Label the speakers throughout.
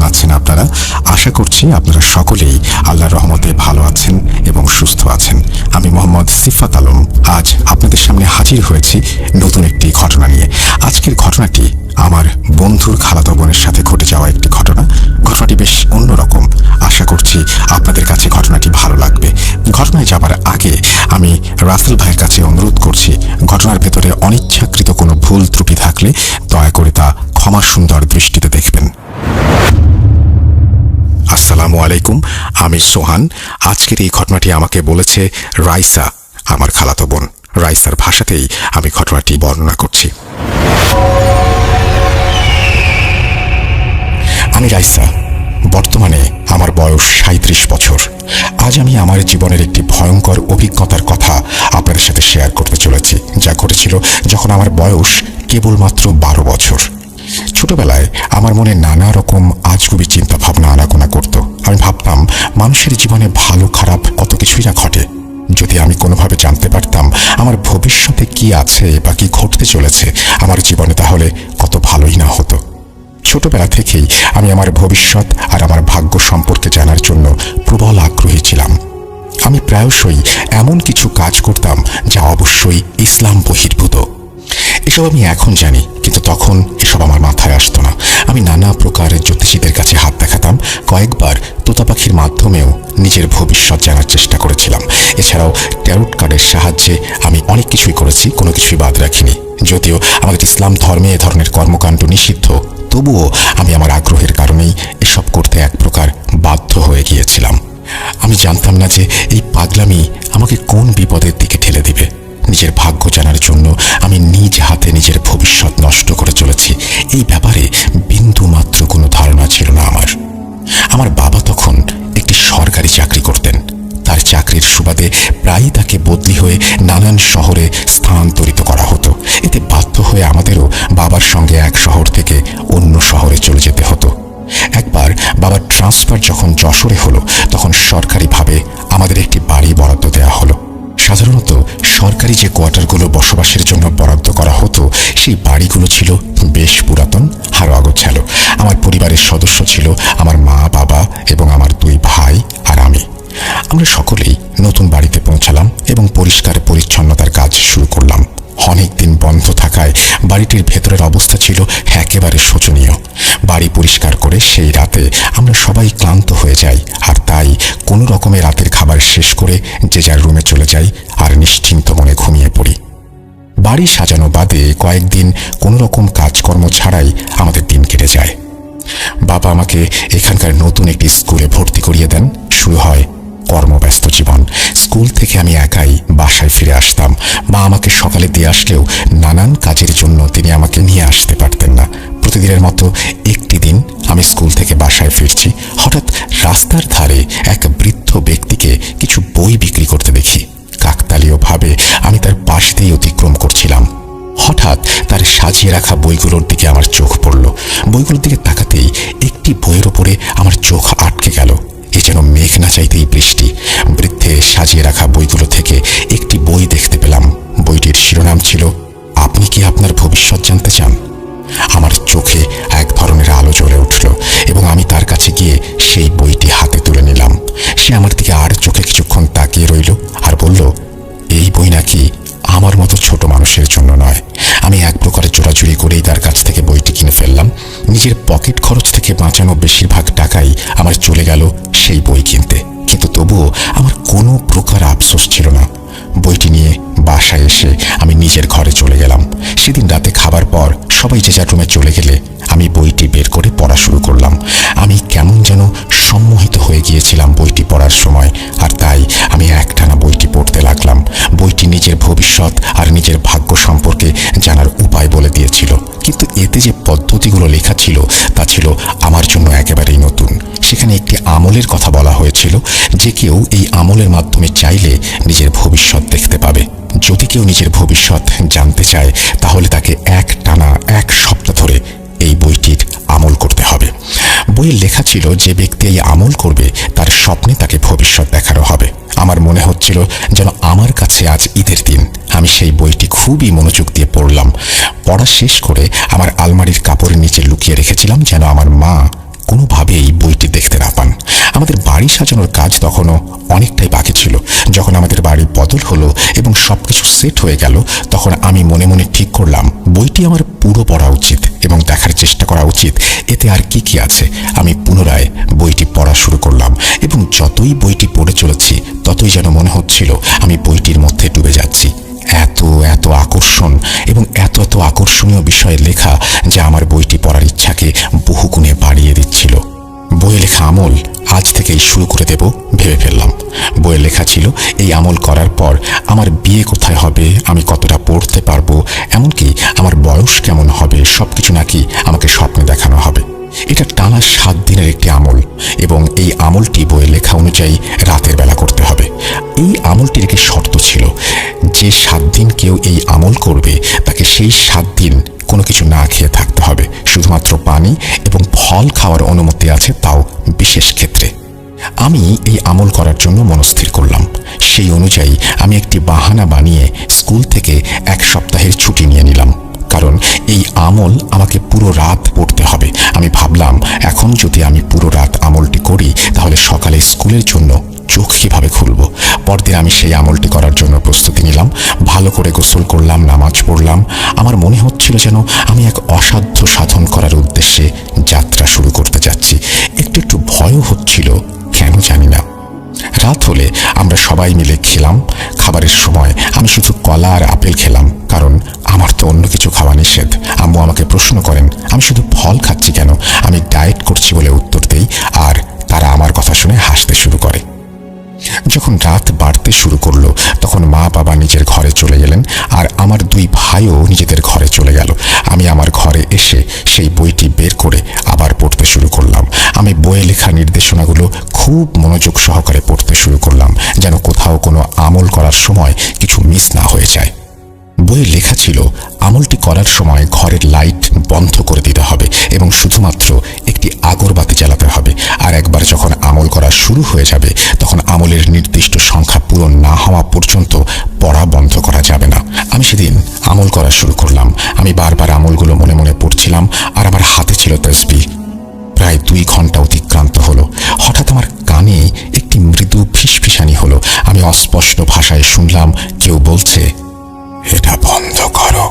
Speaker 1: আছেন আপনারা? আশা করছি আপনারা সকলেই আল্লাহর রহমতে ভালো আছেন এবং সুস্থ আছেন। আমি মোহাম্মদ সিফাত আলম আজ আপনাদের সামনে হাজির হয়েছি নতুন একটি ঘটনা নিয়ে। আজকের ঘটনাটি আমার বন্ধুর খালাতো বোনের সাথে ঘটে যাওয়া একটি ঘটনা। ঘটনাটি বেশ অন্যরকম। আশা করছি আপনাদের কাছে ঘটনাটি ভালো লাগবে। ঘটনায় যাবার আগে আমি রাসেল ভাইয়ের কাছে অনুরোধ করছি, ঘটনার ভেতরে অনিচ্ছাকৃত কোনো ভুল ত্রুটি থাকলে দয়া করে তা ক্ষমা সুন্দর দৃষ্টিতে দেখবেন। আসসালামু আলাইকুম, আমি সোহান। আজকের এই ঘটনাটি আমাকে বলেছে রাইসা, আমার খালাতো বোন। রাইসার ভাষাতেই আমি ঘটনাটি বর্ণনা করছি। আমি রাইসা, বর্তমানে আমার বয়স 37 বছর। আজ আমি আমার জীবনের একটি ভয়ঙ্কর অভিজ্ঞতার কথা আপনাদের সাথে শেয়ার করতে চলেছি, যা ঘটেছিল যখন আমার বয়স কেবলমাত্র 12 বছর। ছোটবেলায় আমার মনে নানা রকম আজগুবি চিন্তা ভাবনা আনাগোনা করত। আমি ভাবতাম মানুষের জীবনে ভালো খারাপ কত কিছুই না ঘটে। যদি আমি কোনোভাবে জানতে পারতাম আমার ভবিষ্যতে কি আছে বা কি ঘটতে চলেছে আমার জীবনে, তাহলে কত ভালোই না হতো। ছোটবেলা থেকেই আমি আমার ভবিষ্যৎ আর আমার ভাগ্য সম্পর্কে জানার জন্য প্রবল আগ্রহী ছিলাম। আমি প্রায়শই এমন কিছু কাজ করতাম যা অবশ্যই ইসলাম বহির্ভূত। এসব আমি এখন জানি, কিন্তু তখন এসব আমার মাথায় আসতো না। আমি নানা প্রকারের জ্যোতিষীদের কাছে হাত দেখাতাম। কয়েকবার তোতা পাখির মাধ্যমেও নিজের ভবিষ্যৎ জানার চেষ্টা করেছিলাম। এছাড়াও ট্যারোট কার্ডের সাহায্যে আমি অনেক কিছুই করেছি, কোনো কিছুই বাদ রাখিনি। যদিও আমাদের ইসলাম ধর্মে এ ধরনের কর্মকাণ্ড নিষিদ্ধ, তবুও আমি আমার আগ্রহের কারণেই এসব করতে এক প্রকার বাধ্য হয়ে গিয়েছিলাম। আমি জানতাম না যে এই পাগলামি আমাকে কোন বিপদের দিকে ঠেলে দিবে। নিজের ভাগ্য জানার জন্য আমি নিজ হাতে নিজের ভবিষ্যৎ নষ্ট করে চলেছি, এই ব্যাপারে বিন্দু মাত্র কোনো ধারণা ছিল না আমার। আমার বাবা তখন একটি সরকারি চাকরি করতেন। তার চাকরির সুবাদে প্রায়ই তাকে বদলি হয়ে নানান শহরে স্থানান্তরিত করা হতো। এতে বাধ্য হয়ে আমাদেরও বাবার সঙ্গে এক শহর থেকে অন্য শহরে চলে যেতে হতো। একবার বাবার ট্রান্সফার যখন যশোরে হলো, তখন সরকারিভাবে আমাদের একটি বাড়ি বরাদ্দ দেওয়া হলো। সাধারণত সরকারি যে কোয়ার্টারগুলো বসবাসের জন্য বরাদ্দ করা হতো, সেই বাড়িগুলো ছিল বেশ পুরাতন আর অগোছালো। আমার পরিবারের সদস্য ছিল আমার মা, বাবা এবং আমার 2 ভাই আর আমি। আমরা সকলেই নতুন বাড়িতে পৌঁছালাম এবং পরিষ্কার পরিচ্ছন্নতার কাজ শুরু করলাম। অনেক দিন বন্ধ থাকায় বাড়িটির ভেতরের অবস্থা ছিল একেবারে শোচনীয়। বাড়ি পরিষ্কার করে সেই রাতে আমরা সবাই ক্লান্ত হয়ে যাই, আর তাই কোনো রকমে রাতের খাবার শেষ করে যে যার রুমে চলে যাই আর নিশ্চিন্ত মনে ঘুমিয়ে পড়ি। বাড়ি সাজানো বাদে কয়েকদিন কোনো রকম কাজকর্ম ছাড়াই আমাদের দিন কেটে যায়। বাবা আমাকে এখানকার নতুন একটি স্কুলে ভর্তি করিয়ে দেন। শুরু হয় কর্মব্যস্ত জীবন। স্কুল থেকে আমি একাই বাসায় ফিরে আসতাম। মা আমাকে সকালে দিয়ে আসলেও নানান কাজের জন্য তিনি আমাকে নিয়ে আসতে পারতেন না। প্রতিদিনের মতো একটি দিন আমি স্কুল থেকে বাসায় ফিরছি। হঠাৎ রাস্তার ধারে এক বৃদ্ধ ব্যক্তিকে কিছু বই বিক্রি করতে দেখি। কাকতালীয়ভাবে আমি তার পাশ দিয়ে অতিক্রম করছিলাম। হঠাৎ তার সাজিয়ে রাখা বইগুলোর দিকে আমার চোখ পড়ল। বইগুলোর দিকে তাকাতেই একটি বইয়ের ওপরে আমার চোখ আটকে গেল। এ যেন মেঘ না চাইতেই বৃষ্টি। বৃদ্ধে সাজিয়ে রাখা বইগুলো থেকে একটি বই দেখতে পেলাম। বইটির শিরোনাম ছিল, আপনি কি আপনার ভবিষ্যৎ জানতে চান? আমার চোখে এক ধরনের আলো জ্বলে উঠল এবং আমি তার কাছে গিয়ে সেই বইটি হাতে তুলে নিলাম। সে আমার দিকে আর চোখে কিছুক্ষণ তাকিয়ে রইল আর বলল, এই বই নাকি আমার মতো ছোট মানুষের জন্য নয়। আমি এক প্রকারে জোরাজুরি করেই তার কাছ থেকে বইটি কিনে ফেললাম। নিজের পকেট খরচ থেকে বাঁচানো বেশিরভাগ টাকাই আমার চলে গেল সেই বই কিনতে, কিন্তু তবুও আমার কোনো প্রকার আফসোস ছিল না। বইটি নিয়ে বাসায় এসে আমি নিজের ঘরে চলে গেলাম। সেদিন রাতে খাবার পর সবাই যে যার রুমে চলে গেলে আমি বইটি বের করে পড়া শুরু করলাম। আমি কেমন যেন সম্মোহিত হয়ে গিয়েছিলাম বইটি পড়ার সময়, আর তাই আমি একটানা বইটি পড়তে লাগলাম। বইটি নিজের ভবিষ্যৎ আর নিজের ভাগ্য সম্পর্কে জানার উপায় বলে দিয়েছিল, কিন্তু এতে যে পদ্ধতিগুলো লেখা ছিল তা ছিল আমার জন্য একেবারেই নতুন। সেখানে একটি আমলের কথা বলা হয়েছিল, যে কেউ এই আমলের মাধ্যমে চাইলে নিজের ভবিষ্যৎ দেখতে পাবে। যদি কেউ নিজের ভবিষ্যৎ জানতে চায় তাহলে তাকে একটানা 1 সপ্তাহ ধরে এই বইটির আমল করতে হবে। বইয়ে লেখা ছিল, যে ব্যক্তি এই আমল করবে তার স্বপ্নে তাকে ভবিষ্যৎ দেখানো হবে। আমার মনে হচ্ছিল যেন আমার কাছে আজ ঈদের দিন। আমি সেই বইটি খুবই মনোযোগ দিয়ে পড়লাম। পড়া শেষ করে আমার আলমারির কাপড়ের নিচে লুকিয়ে রেখেছিলাম, যেন আমার মা কোনোভাবেই বইটি দেখতে না পান। আমাদের বাড়ি সাজানোর কাজ তখনও অনেকটাই বাকি ছিল। যখন আমাদের বাড়ি বদল হলো এবং সবকিছু সেট হয়ে গেল, তখন আমি মনে মনে ঠিক করলাম বইটি আমার পুরো পড়া উচিত এবং দেখার চেষ্টা করা উচিত এতে আর কি কি আছে। আমি পুনরায় বইটি পড়া শুরু করলাম এবং যতই বইটি পড়ে চলেছি ততই যেন মনে হচ্ছিল আমি বইটির মধ্যে ডুবে যাচ্ছি। এত এত আকর্ষণ এবং এত এত আকর্ষণীয় বিষয়ে লেখা যা আমার বইটি পড়ার ইচ্ছাকে বহুগুণে বাড়িয়ে দিচ্ছিল। বইয়ে লেখা আমল আজ থেকেই শুরু করে দেব ভেবে ফেললাম। বইয়ে লেখা ছিল এই আমল করার পর আমার বিয়ে কোথায় হবে, আমি কতটা পড়তে পারবো, এমনকি আমার বয়স কেমন হবে, সবকিছু নাকি আমাকে স্বপ্নে দেখানো হবে। এটা টানা 7 দিনের একটি আমল এবং এই আমলটি বইয়ে লেখা অনুযায়ী রাতের বেলা করতে হবে। এই আমলটির একটি শর্ত ছিল, যে 7 দিন কেউ এই আমল করবে তাকে সেই 7 দিন কোনো কিছু না খেয়ে থাকতে হবে। শুধুমাত্র পানি এবং ফল খাওয়ার অনুমতি আছে, তাও বিশেষ ক্ষেত্রে। আমি এই আমল করার জন্য মনস্থির করলাম। সেই অনুযায়ী আমি একটি বাহানা বানিয়ে স্কুল থেকে 1 সপ্তাহের ছুটি নিয়ে নিলাম, কারণ এই আমল আমাকে পুরো রাত পড়তে হবে। আমি ভাবলাম এখন যদি আমি পুরো রাত আমলটি করি তাহলে সকালে স্কুলের জন্য চোখ কিভাবে খুলব। পরদিন আমি সেই আমলটি করার জন্য প্রস্তুতি নিলাম। ভালো করে গোসল করলাম, নামাজ পড়লাম। আমার মনে হচ্ছিল যেন আমি এক অসাধ্য সাধন করার উদ্দেশ্যে যাত্রা শুরু করতে যাচ্ছি। একটু একটু ভয়ও হচ্ছিল, কেন জানি না। রাত হলে আমরা সবাই মিলে খেলাম। খাবারের সময় আমি শুধু কলা আর আপেল খেলাম, কারণ আমার তো অন্য কিছু খাওয়া নিষেধ। আম্মু আমাকে প্রশ্ন করেন আমি শুধু ফল খাচ্ছি কেন। আমি ডায়েট করছি বলে উত্তর দেই, আর তারা আমার কথা শুনে হাসতে শুরু করে। যখন রাত বাড়তে শুরু করলো তখন মা বাবা নিজের ঘরে চলে গেলেন আর আমার 2 ভাইও নিজেদের ঘরে চলে গেল। আমি আমার ঘরে এসে সেই বইটি বের করে আবার পড়তে শুরু করলাম। আমি বইয়ে লেখা নির্দেশনাগুলো খুব মনোযোগ সহকারে পড়তে শুরু করলাম, যেন কোথাও কোনো আমল করার সময় কিছু মিস না হয়ে যায়। বইয়ে লেখা ছিল আমলটি করার সময় ঘরের লাইট বন্ধ করে দিতে হবে এবং শুধুমাত্র একটি আগরবাতি জ্বালাতে হবে। আর একবার যখন আমল করা শুরু হয়ে যাবে তখন আমলের নির্দিষ্ট সংখ্যা পূরণ না হওয়া পর্যন্ত পড়া বন্ধ করা যাবে না। আমি সেদিন আমল করা শুরু করলাম। আমি বারবার আমলগুলো মনে মনে পড়ছিলাম আর আমার হাতে ছিল তাসবিহ। প্রায় 2 ঘন্টা অতিক্রান্ত হলো। হঠাৎ আমার কানে একটি মৃদু ফিসফিসানি হলো। আমি অস্পষ্ট ভাষায় শুনলাম কেউ বলছে, এটা বন্ধ করো।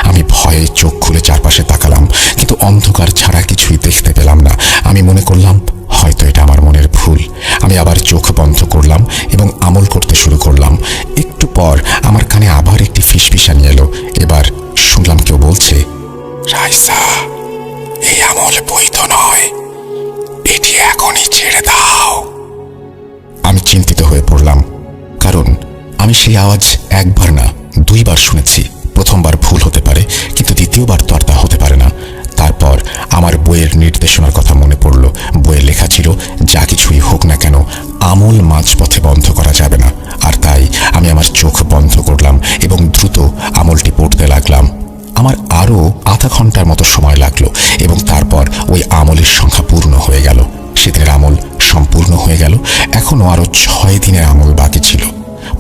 Speaker 1: আমি ভয়ে চোখ খুলে চারপাশে তাকালাম, কিন্তু অন্ধকার ছাড়া কিছুই দেখতে পেলাম না। আমি মনে করলাম হয়তো এটা আমার মনের ভুল। আমি আবার চোখ বন্ধ করলাম এবং আমল করতে শুরু করলাম। একটু পর আমার কানে আবার একটি ফিসফিসানি এলো। এবার শুনলাম কেউ বলছে, রাইসা, এই আমল বৈধ নয়, এটি এখনই ছেড়ে দাও। আমি চিন্তিত হয়ে পড়লাম, কারণ আমি সেই আওয়াজ একবার না 2 বার শুনেছি। প্রথমবার ভুল হতে পারে, কিন্তু দ্বিতীয়বার তো আর তা হতে পারে না। তারপর আমার বইয়ের নির্দেশনার কথা মনে পড়ল। বইয়ে লেখা ছিল যা কিছুই হোক না কেন আমল মাঝপথে বন্ধ করা যাবে না। আর তাই আমি আমার চোখ বন্ধ করলাম এবং দ্রুত আমলটি পড়তে লাগলাম। আমার আরও আধা ঘন্টার মতো সময় লাগলো এবং তারপর ওই আমলের সংখ্যা পূর্ণ হয়ে গেল। সেদিনের আমল সম্পূর্ণ হয়ে গেল। এখনও আরও 6 দিনের আমল বাকি ছিল।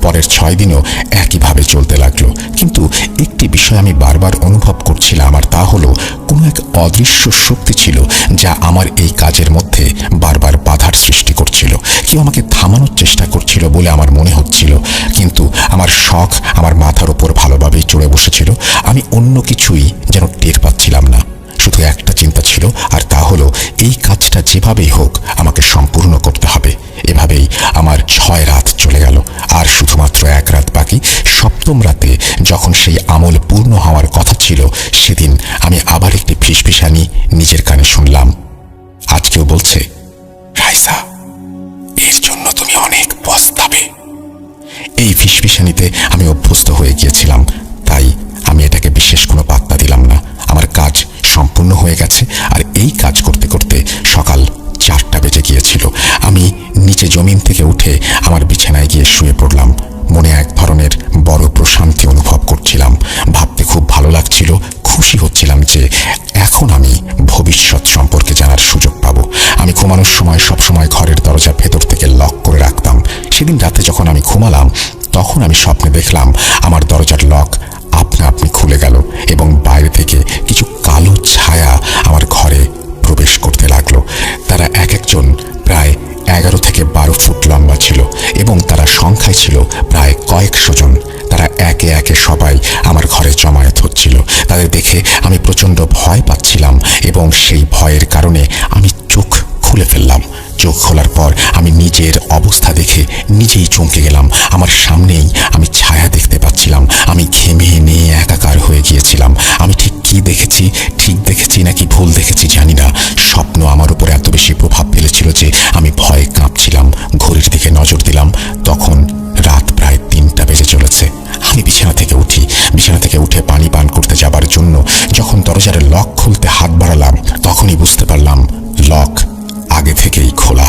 Speaker 1: পরের 6 দিনও একইভাবে চলতে লাগলো। কিন্তু একটি বিষয় আমি বারবার অনুভব করছিলাম, আর তা হলো কোনো এক অদৃশ্য শক্তি ছিল যা আমার এই কাজের মধ্যে বারবার বাধার সৃষ্টি করছিল। কেউ আমাকে থামানোর চেষ্টা করছিল বলে আমার মনে হচ্ছিল, কিন্তু আমার শখ আমার মাথার উপর ভালোভাবেই চড়ে বসেছিল। আমি অন্য কিছুই যেন টের পাচ্ছিলাম না। শুধু একটা চিন্তা ছিল, আর তা হলো এই কাজটা যেভাবেই হোক আমাকে সম্পূর্ণ করতে হবে। এভাবেই আমার 6 রাত চলে গেল, আর শুধুমাত্র 1 রাত বাকি। 7ম রাতে যখন সেই আমল পূর্ণ হওয়ার কথা ছিল, সেদিন আমি আবার একটি ফিসফিসানি নিজের কানে শুনলাম। আজ কেউ বলছে, রাইসা, এর জন্য তুমি অনেক পস্তাবে। এই ফিসফিসানিতে আমি অভ্যস্ত হয়ে গিয়েছিলাম, তাই আমি এটাকে বিশেষ কোনো পাত্তা দিলাম না। আমার কাজ সম্পূর্ণ হয়ে গেছে, আর এই কাজ করতে করতে সকাল 4টা বেজে গিয়েছিল। আমি নিচে জমিন থেকে উঠে আমার বিছানায় গিয়ে শুয়ে পড়লাম। মনে এক ধরনের বড় প্রশান্তি অনুভব করছিলাম। ভাবতে খুব ভালো লাগছিল। খুশি হচ্ছিলাম যে এখন আমি ভবিষ্যৎ সম্পর্কে জানার সুযোগ পাবো। আমি ঘুমানোর সময় সবসময় ঘরের দরজা ভেতর থেকে লক করে রাখতাম। সেদিন রাতে যখন আমি ঘুমালাম তখন আমি স্বপ্নে দেখলাম আমার দরজার লক আপনা আপনি খুলে গেল এবং বাইরে থেকে কিছু কালো ছায়া আমার ঘরে প্রবেশ করতে লাগলো। তারা এক একজন প্রায় 11 থেকে 12 ফুট লম্বা ছিল এবং তারা সংখ্যায় ছিল প্রায় কয়েকশো জন। তারা একে একে সবাই আমার ঘরে জমায়েত হচ্ছিল। তাদের দেখে আমি প্রচণ্ড ভয় পাচ্ছিলাম এবং সেই ভয়ের কারণে আমি চোখ খুলে ফেললাম। চোখ খোলার পর আমি নিজের অবস্থা দেখে নিজেই চমকে গেলাম। আমার সামনেই আমি ছায়া দেখতে পাচ্ছিলাম। আমি ঘেমে নিয়ে একাকার হয়ে গিয়েছিলাম। আমি ঠিক কি দেখেছি, ঠিক দেখেছি নাকি ভুল দেখেছি জানি না। স্বপ্ন আমার উপর এত বেশি প্রভাব ফেলেছিল যে আমি ভয়ে কাঁপছিলাম। ঘড়ির দিকে নজর দিলাম, তখন রাত প্রায় 3টা বেজে চলেছে। আমি বিছানা থেকে উঠে পানি পান করতে যাবার জন্য যখন দরজার লক খুলতে হাত বাড়ালাম, তখনই বুঝতে পারলাম লক আগে থেকেই খোলা।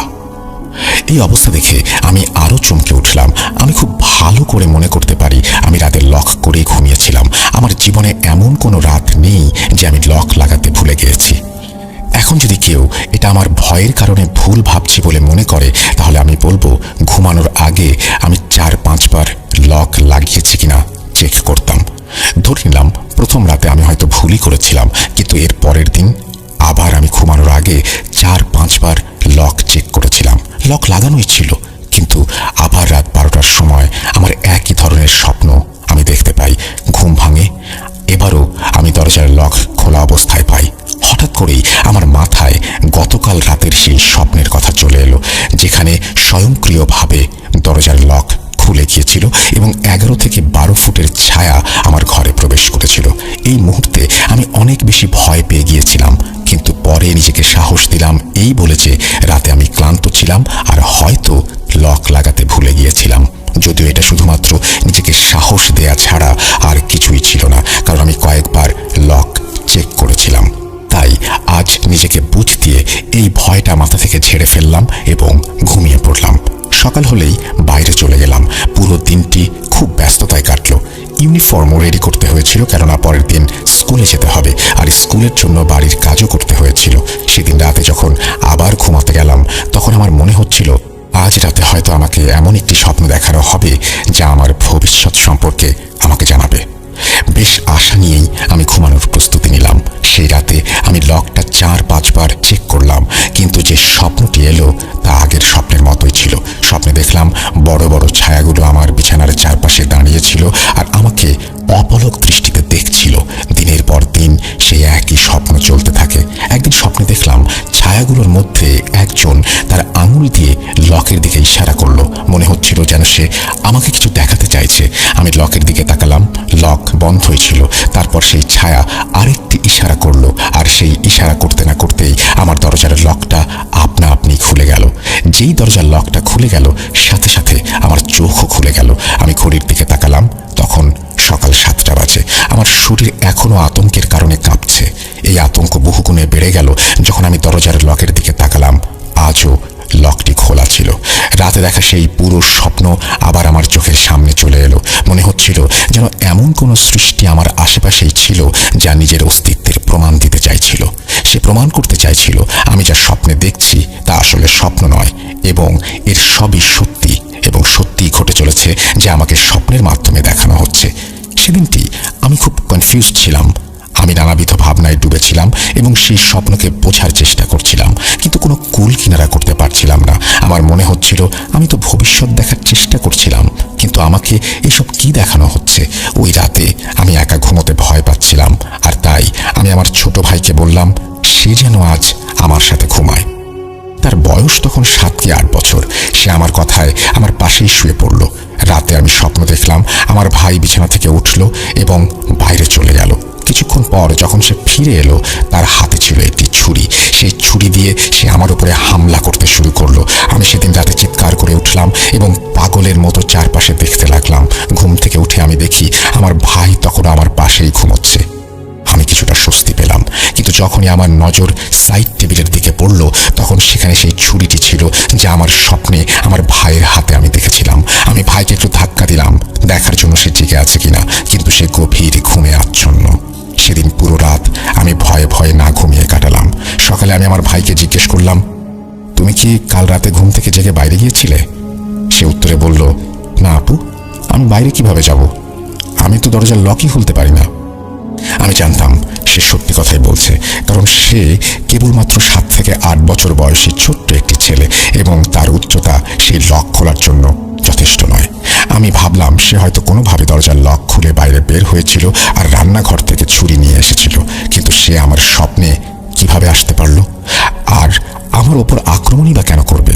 Speaker 1: এই অবস্থা দেখে আমি আরো চমকে উঠলাম। আমি খুব ভালো করে মনে করতে পারি আমি রাতে লক করেই ঘুমিয়েছিলাম। আমার জীবনে এমন কোনো রাত নেই যে আমি লক লাগাতে ভুলে গিয়েছি। এখন যদি কেউ এটা আমার ভয়ের কারণে ভুল ভাবছি বলে মনে করে, তাহলে আমি বলবো ঘুমানোর আগে আমি 4-5 বার লক লাগিয়েছি কিনা চেক করতাম। ধরে নিলাম প্রথম রাতে আমি হয়তো ভুলই করেছিলাম, কিন্তু এর পরের দিন আবার আমি ঘুমানোর আগে 4-5 বার লক চেক করেছিলাম। লক লাগানোই ছিল, কিন্তু আবার রাত 12টার সময় আমার একই ধরনের স্বপ্ন আমি দেখতে পাই। ঘুম ভাঙে, এবারও আমি দরজার লক খোলা অবস্থায় পাই। হঠাৎ করেই আমার মাথায় গতকাল রাতের সেই স্বপ্নের কথা চলে এলো, যেখানে স্বয়ংক্রিয়ভাবে দরজার লক খুলে গিয়েছিল এবং 11 থেকে 12 ফুটের ছায়া আমার ঘরে প্রবেশ করেছিল। এই মুহূর্তে আমি অনেক বেশি ভয় পেয়ে গিয়েছিলাম, কিন্তু পরে নিজেকে সাহস দিলাম এই বলে যে রাতে আমি ক্লান্ত ছিলাম আর হয়তো লক লাগাতে ভুলে গিয়েছিলাম। যদিও এটা শুধুমাত্র নিজেকে সাহস দেয়া ছাড়া আর কিছুই ছিল না, কারণ আমি কয়েকবার লক চেক করেছিলাম। তাই আজ নিজেকে বুঝ দিয়ে এই ভয়টা মাথা থেকে ঝেড়ে ফেললাম এবং ঘুমিয়ে পড়লাম। সকাল হলেই বাইরে চলে গেলাম। পুরো দিনটি খুব ব্যস্ততায় কাটলো। ইউনিফর্মও রেডি করতে হয়েছিল, কেননা পরের দিন স্কুলে যেতে হবে, আর স্কুলের জন্য বাড়ির কাজও করতে হয়েছিল। সেদিন রাতে যখন আবার ঘুমাতে গেলাম, তখন আমার মনে হচ্ছিল আজ রাতে হয়তো আমাকে এমন একটি স্বপ্ন দেখানো হবে যা আমার ভবিষ্যৎ সম্পর্কে আমাকে জানাবে। বেশ আশা নিয়েই আমি ঘুমানোর প্রস্তুতি নিলাম। সেই রাতে আমি লকটা 4-5 বার চেক করলাম, কিন্তু যে স্বপ্নটি এলো তা আগের স্বপ্নের মতোই ছিল। স্বপ্নে দেখলাম বড় বড় ছায়াগুলো আমার বিছানার চারপাশে দাঁড়িয়েছিল আর আমাকে অপলক দৃষ্টিতে দেখছিল। দিনের পর দিন সেই একই স্বপ্ন চলতে থাকে। একদিন স্বপ্নে দেখলাম ছায়াগুলোর মধ্যে একজন তার আঙুল দিয়ে লকের দিকে ইশারা করলো। মনে হচ্ছিল যেন সে আমাকে কিছু দেখাতে চাইছে। আমি লকের দিকে তাকালাম, লক বন্ধই ছিল। তারপর সেই ছায়া আরেকটি ইশারা করলো, আর সেই ইশারা করতে না করতেই আমার দরজার লকটা আপনা আপনি খুলে গেল। যেই দরজার লকটা খুলে গেল, সাথে সাথে আমার চোখও খুলে গেল। আমি ঘড়ির দিকে তাকালাম, তখন সকাল 7টা বাজে। আমার শরীর এখনো আতঙ্কের কারণে কাঁপছে। এই আতঙ্ক বহুগুণে বেড়ে গেল যখন আমি দরজার লকের দিকে তাকালাম। আজও লকটি খোলা ছিল। রাতে দেখা সেই পুরো স্বপ্ন আবার আমার চোখের সামনে চলে এলো। মনে হচ্ছিল যেন এমন কোনো সৃষ্টি আমার আশেপাশেই ছিল যা নিজের অস্তিত্বের প্রমাণ দিতে চাইছিল। সে প্রমাণ করতে চাইছিল আমি যা স্বপ্নে দেখছি তা আসলে স্বপ্ন নয়, এবং এর সবই সত্যি, এবং সত্যিই ঘটে চলেছে যে আমাকে স্বপ্নের মাধ্যমে দেখানো হচ্ছে। সেদিনটি আমি খুব কনফিউজ ছিলাম। আমি নানাবিধ ভাবনায় ডুবেছিলাম এবং সেই স্বপ্নকে বোঝার চেষ্টা করছিলাম, কিন্তু কোনো কুল কিনারা করতে পারছিলাম না। আমার মনে হচ্ছিল আমি তো ভবিষ্যৎ দেখার চেষ্টা করছিলাম, কিন্তু আমাকে এসব কি দেখানো হচ্ছে। ওই রাতে আমি একা ঘুমোতে ভয় পাচ্ছিলাম, আর তাই আমি আমার ছোট ভাইকে বললাম সে যেন আজ আমার সাথে ঘুমায়। তার বয়স তখন 7 কি 8 বছর। সে আমার কথায় আমার পাশেই শুয়ে পড়ল। রাতে আমি স্বপ্ন দেখলাম আমার ভাই বিছানা থেকে উঠল এবং বাইরে চলে গেল। কিছুক্ষণ পর যখন সে ফিরে এলো, তার হাতে ছিল একটি ছুরি। সেই ছুরি দিয়ে সে আমার উপরে হামলা করতে শুরু করলো। আমি সেদিন রাতে চিৎকার করে উঠলাম এবং পাগলের মতো চারপাশে দেখতে লাগলাম। ঘুম থেকে উঠে আমি দেখি আমার ভাই তখন আমার পাশেই ঘুমোচ্ছে। আমি কিছুটা স্বস্তি পেলাম, কিন্তু যখনই আমার নজর সাইড টেবিলের দিকে পড়ল, তখন সেখানে সেই ছুরিটি ছিল যা আমার স্বপ্নে আমার ভাইয়ের হাতে আমি দেখেছিলাম। আমি ভাইকে একটু ধাক্কা দিলাম দেখার জন্য সে জেগে আছে কিনা, কিন্তু সে গভীর ঘুমে আচ্ছন্ন। সেদিন পুরো রাত আমি ভয়ে ভয়ে না ঘুমিয়ে কাটালাম। সকালে আমি আমার ভাইকে জিজ্ঞেস করলাম, তুমি কি কাল রাতে ঘুম থেকে জেগে বাইরে গিয়েছিলে? সে উত্তরে বলল, না আপু, আমি বাইরে কিভাবে যাব? আমি তো দরজার লকই খুলতে পারি না। আমি জানতাম সে সত্যি কথাই বলছে, কারণ সে কেবলমাত্র 7 থেকে 8 বছর বয়সী ছোট্ট একটি ছেলে এবং তার উচ্চতা সেই লক খোলার জন্য যথেষ্ট নয়। আমি ভাবলাম সে হয়তো কোনোভাবে দরজার লক খুলে বাইরে বের হয়েছিল আর রান্নাঘর থেকে ছুরি নিয়ে এসেছিল, কিন্তু সে আমার স্বপ্নে কিভাবে আসতে পারলো আর আমার ওপর আক্রমণই বা কেন করবে?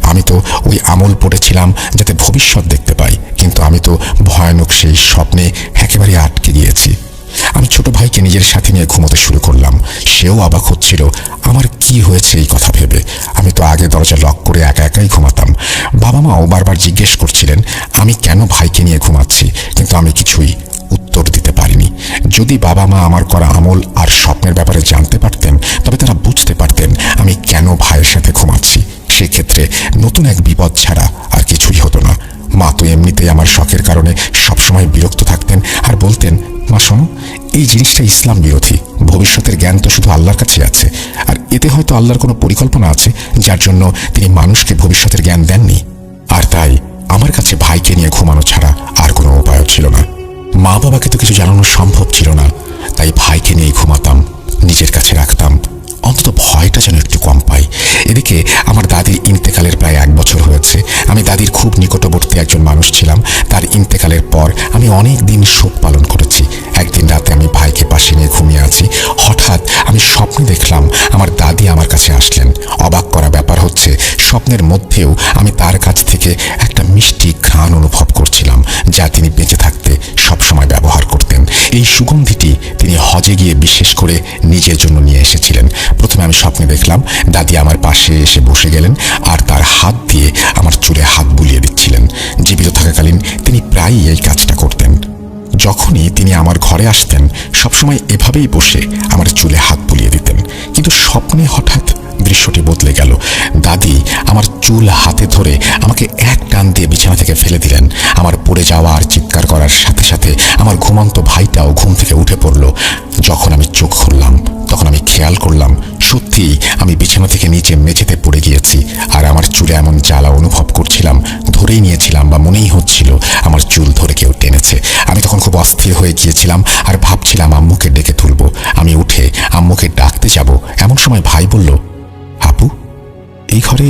Speaker 1: আমি তো ওই আমল পড়েছিলাম যাতে ভবিষ্যৎ দেখতে পাই, কিন্তু আমি তো ভয়ানক সেই স্বপ্নে একেবারে আটকে গিয়েছি। আমি ছোট ভাইকে নিজের সাথে নিয়ে ঘুমোতে শুরু করলাম। সেও অবাক হচ্ছিল আমার কি হয়েছে এই কথা ভেবে। আমি তো আগে দরজা লক করে একা একাই ঘুমাতাম। বাবা মাও বারবার জিজ্ঞেস করছিলেন আমি কেন ভাইকে নিয়ে ঘুমাচ্ছি, কিন্তু আমি কিছুই উত্তর দিতে পারিনি। যদি বাবা মা আমার করা আমল আর স্বপ্নের ব্যাপারে জানতে পারতেন, তবে তারা বুঝতে পারতেন আমি কেন ভাইয়ের সাথে ঘুমাচ্ছি। সেক্ষেত্রে নতুন এক বিপদ ছাড়া আর কিছুই হতো না। মা তো এমনিতেই আমার শখের কারণে সবসময় বিরক্ত থাকতেন আর বলতেন, মা শোনো, এই জিনিসটা ইসলাম বিরোধী। ভবিষ্যতের জ্ঞান তো শুধু আল্লাহর কাছে আছে, আর এতে হয়তো আল্লাহর কোনো পরিকল্পনা আছে যার জন্য তিনি মানুষকে ভবিষ্যতের জ্ঞান দেননি। আর তাই আমার কাছে ভাইকে নিয়ে ঘুমানো ছাড়া আর কোনো উপায় ছিল না। মা বাবাকে তো কিছু জানানো সম্ভব ছিল না, তাই ভাইকে নিয়ে ঘুমাতাম, নিজের কাছে রাখতাম, অন্তত ভয়টা যেন একটু কম পাই। এদিকে আমার দাদির ইন্তেকালের প্রায় 1 বছর হয়েছে। আমি দাদির খুব নিকটবর্তী একজন মানুষ ছিলাম। তার ইন্তেকালের পর আমি অনেক দিন শোক পালন করেছি। একদিন রাতে আমি ভাইকে পাশে নিয়ে ঘুমিয়ে আছি। হঠাৎ আমি স্বপ্নে দেখলাম আমার দাদি আমার কাছে আসলেন। অবাক করা ব্যাপার হচ্ছে, স্বপ্নের মধ্যেও আমি তার কাছ থেকে একটা মিষ্টি ঘ্রাণ অনুভব করছিলাম, যা তিনি বেঁচে থাকতে সবসময় ব্যবহার করতেন। এই সুগন্ধিটি তিনি হজে গিয়ে বিশেষ করে নিজের জন্য নিয়ে এসেছিলেন। প্রথমে আমি স্বপ্নে দেখলাম দাদি আমার পাশে এসে বসে গেলেন আর তার হাত দিয়ে আমার চুলে হাত বুলিয়ে দিচ্ছিলেন। জীবিত থাকাকালীন তিনি প্রায়ই এই কাজটা করতেন। যখনই তিনি আমার ঘরে আসতেন সবসময় এভাবেই বসে আমার চুলে হাত বুলিয়ে দিতেন। কিন্তু স্বপ্নে হঠাৎ দৃশ্যটি বদলে গেল। দাদি আমার চুল হাতে ধরে আমাকে এক টান দিয়ে বিছানা থেকে ফেলে দিলেন। আমার পড়ে যাওয়া আর চিৎকার করার সাথে সাথে আমার ঘুমন্ত ভাইটাও ঘুম থেকে উঠে পড়ল। যখন আমি চোখ খুললাম তখন আমি খেয়াল করলাম সত্যিই আমি বিছানা থেকে নিচে মেঝেতে পড়ে গিয়েছি, আর আমার চুলে এমন জ্বালা অনুভব করছিলাম, ধরেই নিয়েছিলাম বা মনেই হচ্ছিল আমার চুল ধরে কেউ টেনেছে। আমি তখন খুব অস্থির হয়ে গিয়েছিলাম আর ভাবছিলাম আম্মুকে ডেকে তুলব। আমি উঠে আম্মুকে ডাকতে যাব, এমন সময় ভাই বলল, আপু, এই ঘরে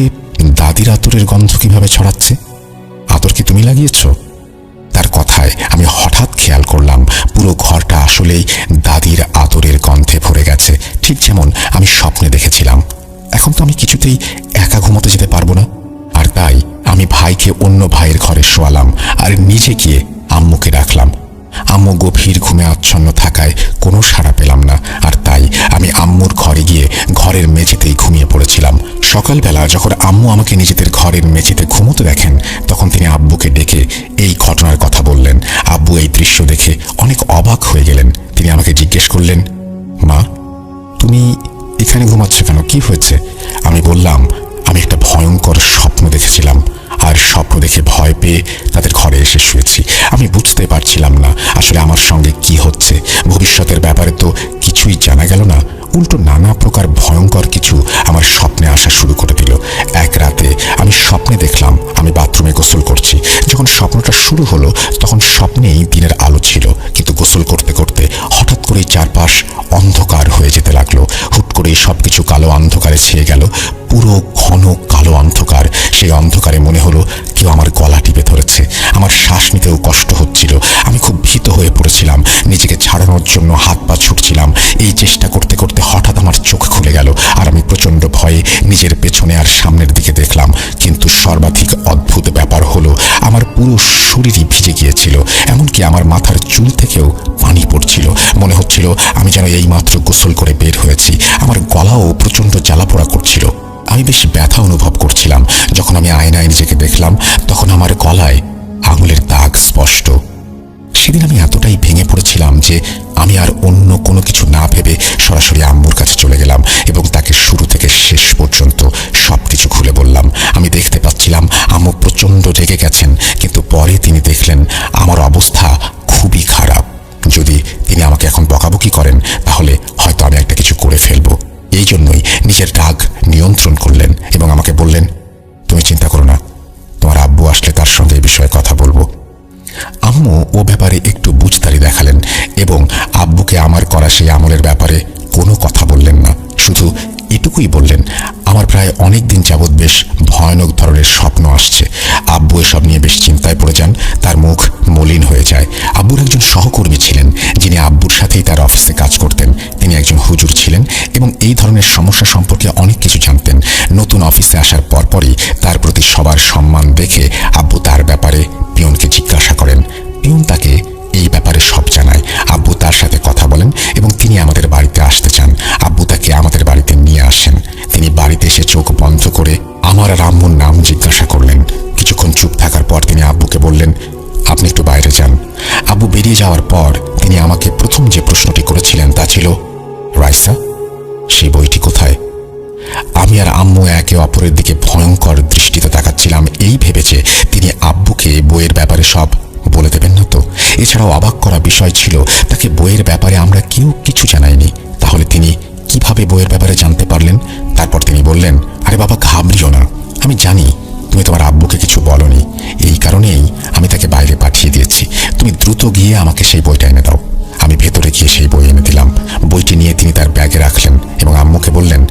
Speaker 1: দাদির আতরের গন্ধ কিভাবে ছড়াচ্ছে? আতর কি তুমি লাগিয়েছ? তার কথায় আমি হঠাৎ খেয়াল করলাম পুরো ঘরটা আসলেই দাদির আতরের গন্ধে ভরে গেছে, ঠিক যেমন আমি স্বপ্নে দেখেছিলাম। এখন তো আমি কিছুতেই একা ঘুমোতে যেতে পারবো না, আর তাই আমি ভাইকে অন্য ভাইয়ের ঘরে শোয়ালাম আর নিচে গিয়ে আম্মুকে ডাকলাম। আম্মু গভীর ঘুমে আচ্ছন্ন থাকায় কোনো সাড়া পেলাম না, আর তাই আমি আম্মুর ঘরে গিয়ে ঘরের মেঝেতেই ঘুমিয়ে পড়েছিলাম। সকালবেলা যখন আম্মু আমাকে নিজেদের ঘরের মেঝেতে ঘুমোতে দেখেন, তখন তিনি আব্বুকে ডেকে এই ঘটনার কথা বললেন। আব্বু এই দৃশ্য দেখে অনেক অবাক হয়ে গেলেন। তিনি আমাকে জিজ্ঞেস করলেন, মা, তুমি এখানে ঘুমাচ্ছ কেন? কি হয়েছে? আমি বললাম, আমি একটা ভয়ঙ্কর স্বপ্ন দেখেছিলাম, আর স্বপ্ন দেখে ভয় পেয়ে তাদের ঘরে এসে শুয়েছি। আমি বুঝতে পারছিলাম না আসলে আমার সঙ্গে কি হচ্ছে। ভবিষ্যতের ব্যাপারে তো কিছুই জানা গেল না, উল্টো নানা প্রকার ভয়ঙ্কর কিছু আমার স্বপ্নে আসা শুরু করে দিল। এক রাতে আমি স্বপ্নে দেখলাম আমি বাথরুমে গোসল করছি। যখন স্বপ্নটা শুরু হলো তখন স্বপ্নেই দিনের আলো ছিল, কিন্তু গোসল করতে করতে হঠাৎ করেই চারপাশ অন্ধকার হয়ে যেতে লাগলো। হুট করেই সবকিছু কালো অন্ধকারে ছেয়ে গেল, পুরো ঘন কালো অন্ধকার। সেই অন্ধকারে মনে হলো কেউ আমার গলা টিপে ধরেছে। আমার শ্বাস নিতেও কষ্ট হচ্ছিল। আমি খুব ভীত হয়ে পড়েছিলাম, নিজেকে ছাড়ানোর জন্য হাত পা ছুটছিলাম। এই চেষ্টা করতে করতে হঠাৎ আমার চোখ খুলে গেল আর আমি প্রচণ্ড ভয়ে নিজের পেছনে আর সামনের দিকে দেখলাম। কিন্তু সর্বাধিক অদ্ভুত ব্যাপার হলো আমার পুরো শরীরই ভিজে গিয়েছিল, এমনকি আমার মাথার চুল থেকেও পানি পড়ছিল। মনে হচ্ছিল আমি যেন এইমাত্র গোসল করে বের হয়েছি। আমার গলাও প্রচণ্ড জ্বালাপোড়া করছিল। আমি বেশ ব্যথা অনুভব করছিলাম। যখন আমি আয়নায় নিজেকে দেখলাম তখন আমার গলায় আঙুলের দাগ স্পষ্ট। সেদিন আমি এতটাই ভেঙে পড়েছিলাম যে আমি আর অন্য কোনো কিছু না ভেবে সরাসরি আম্মুর কাছে চলে গেলাম এবং তাকে শুরু থেকে শেষ পর্যন্ত সবকিছু খুলে বললাম। আমি দেখতে পাচ্ছিলাম আম্মু প্রচণ্ড রেগে গেছেন, কিন্তু পরে তিনি দেখলেন আমার অবস্থা খুবই খারাপ। যদি তিনি আমাকে এখন বকাবকি করেন তাহলে হয়তো আমি একটা কিছু করে ফেলবো। এই জন্যই নিজের রাগ নিয়ন্ত্রণ করলেন এবং আমাকে বললেন, তুমি চিন্তা করো না, তোমার আব্বু আসলে তার সঙ্গে এই বিষয়ে কথা বলবো। আম্মু ও ব্যাপারে একটু বুঝতারি দেখালেন এবং আব্বুকে আমার করা সেই আমলের ব্যাপারে কোনো কথা বললেন না। শুধু এটুকুই বললেন, আমার প্রায় অনেক দিন যাবৎ বেশ ভয়ানক ধরনের স্বপ্ন আসছে। আব্বু এসব নিয়ে বেশ চিন্তায় পড়ে যান, তার মুখ মলিন হয়ে যায়। আব্বুর একজন সহকর্মী ছিলেন যিনি আব্বুর সাথেই তার অফিসে কাজ করতেন। তিনি একজন হুজুর ছিলেন এবং এই ধরনের সমস্যা সম্পর্কে অনেক কিছু জানতেন। নতুন অফিসে আসার পরপরই তার প্রতি সবার সম্মান দেখে আব্বু তার ব্যাপারে পিয়নকে জিজ্ঞাসা করেন। পিয়ন তাকে এই ব্যাপারে সব জানায়। আব্বু তার সাথে কথা বলেন এবং তিনি আমাদের বাড়িতে আসতে চান। আব্বু তাকে আমাদের বাড়িতে নিয়ে আসেন। তিনি বাড়িতে এসে চোখ বন্ধ করে আমার আর আম্মুর নাম জিজ্ঞাসা করলেন। কিছুক্ষণ চুপ থাকার পর তিনি আব্বুকে বললেন, আপনি একটু বাইরে যান। আব্বু বেরিয়ে যাওয়ার পর তিনি আমাকে প্রথম যে প্রশ্নটি করেছিলেন তা ছিল, রাইসা, সেই বইটি কোথায়? আমি আর আম্মু একে অপরের দিকে ভয়ঙ্কর দৃষ্টিতে তাকাচ্ছিলাম, এই ভেবেছে তিনি আব্বুকে বইয়ের ব্যাপারে সব বলে দেবেন না তো। এছাড়াও অবাক করা বিষয় ছিল, তাকে বইয়ের ব্যাপারে আমরা কেউ কিছু জানাইনি। তাহলে তিনি কিভাবে বইয়ের ব্যাপারে জানতে পারলেন? তারপর তিনি বললেন, আরে বাবা, ঘাবড়িও না, আমি জানি তুমি তোমার আব্বুকে কিছু বলনি, এই কারণেই আমি তাকে বাইরে পাঠিয়ে দিয়েছি। তুমি দ্রুত গিয়ে আমাকে সেই বইটা এনে দাও। আমি ভেতরে গিয়ে সেই বই এনে দিলাম। বইটি নিয়ে তিনি তার ব্যাগে রাখলেন এবং আম্মুকে বললেন,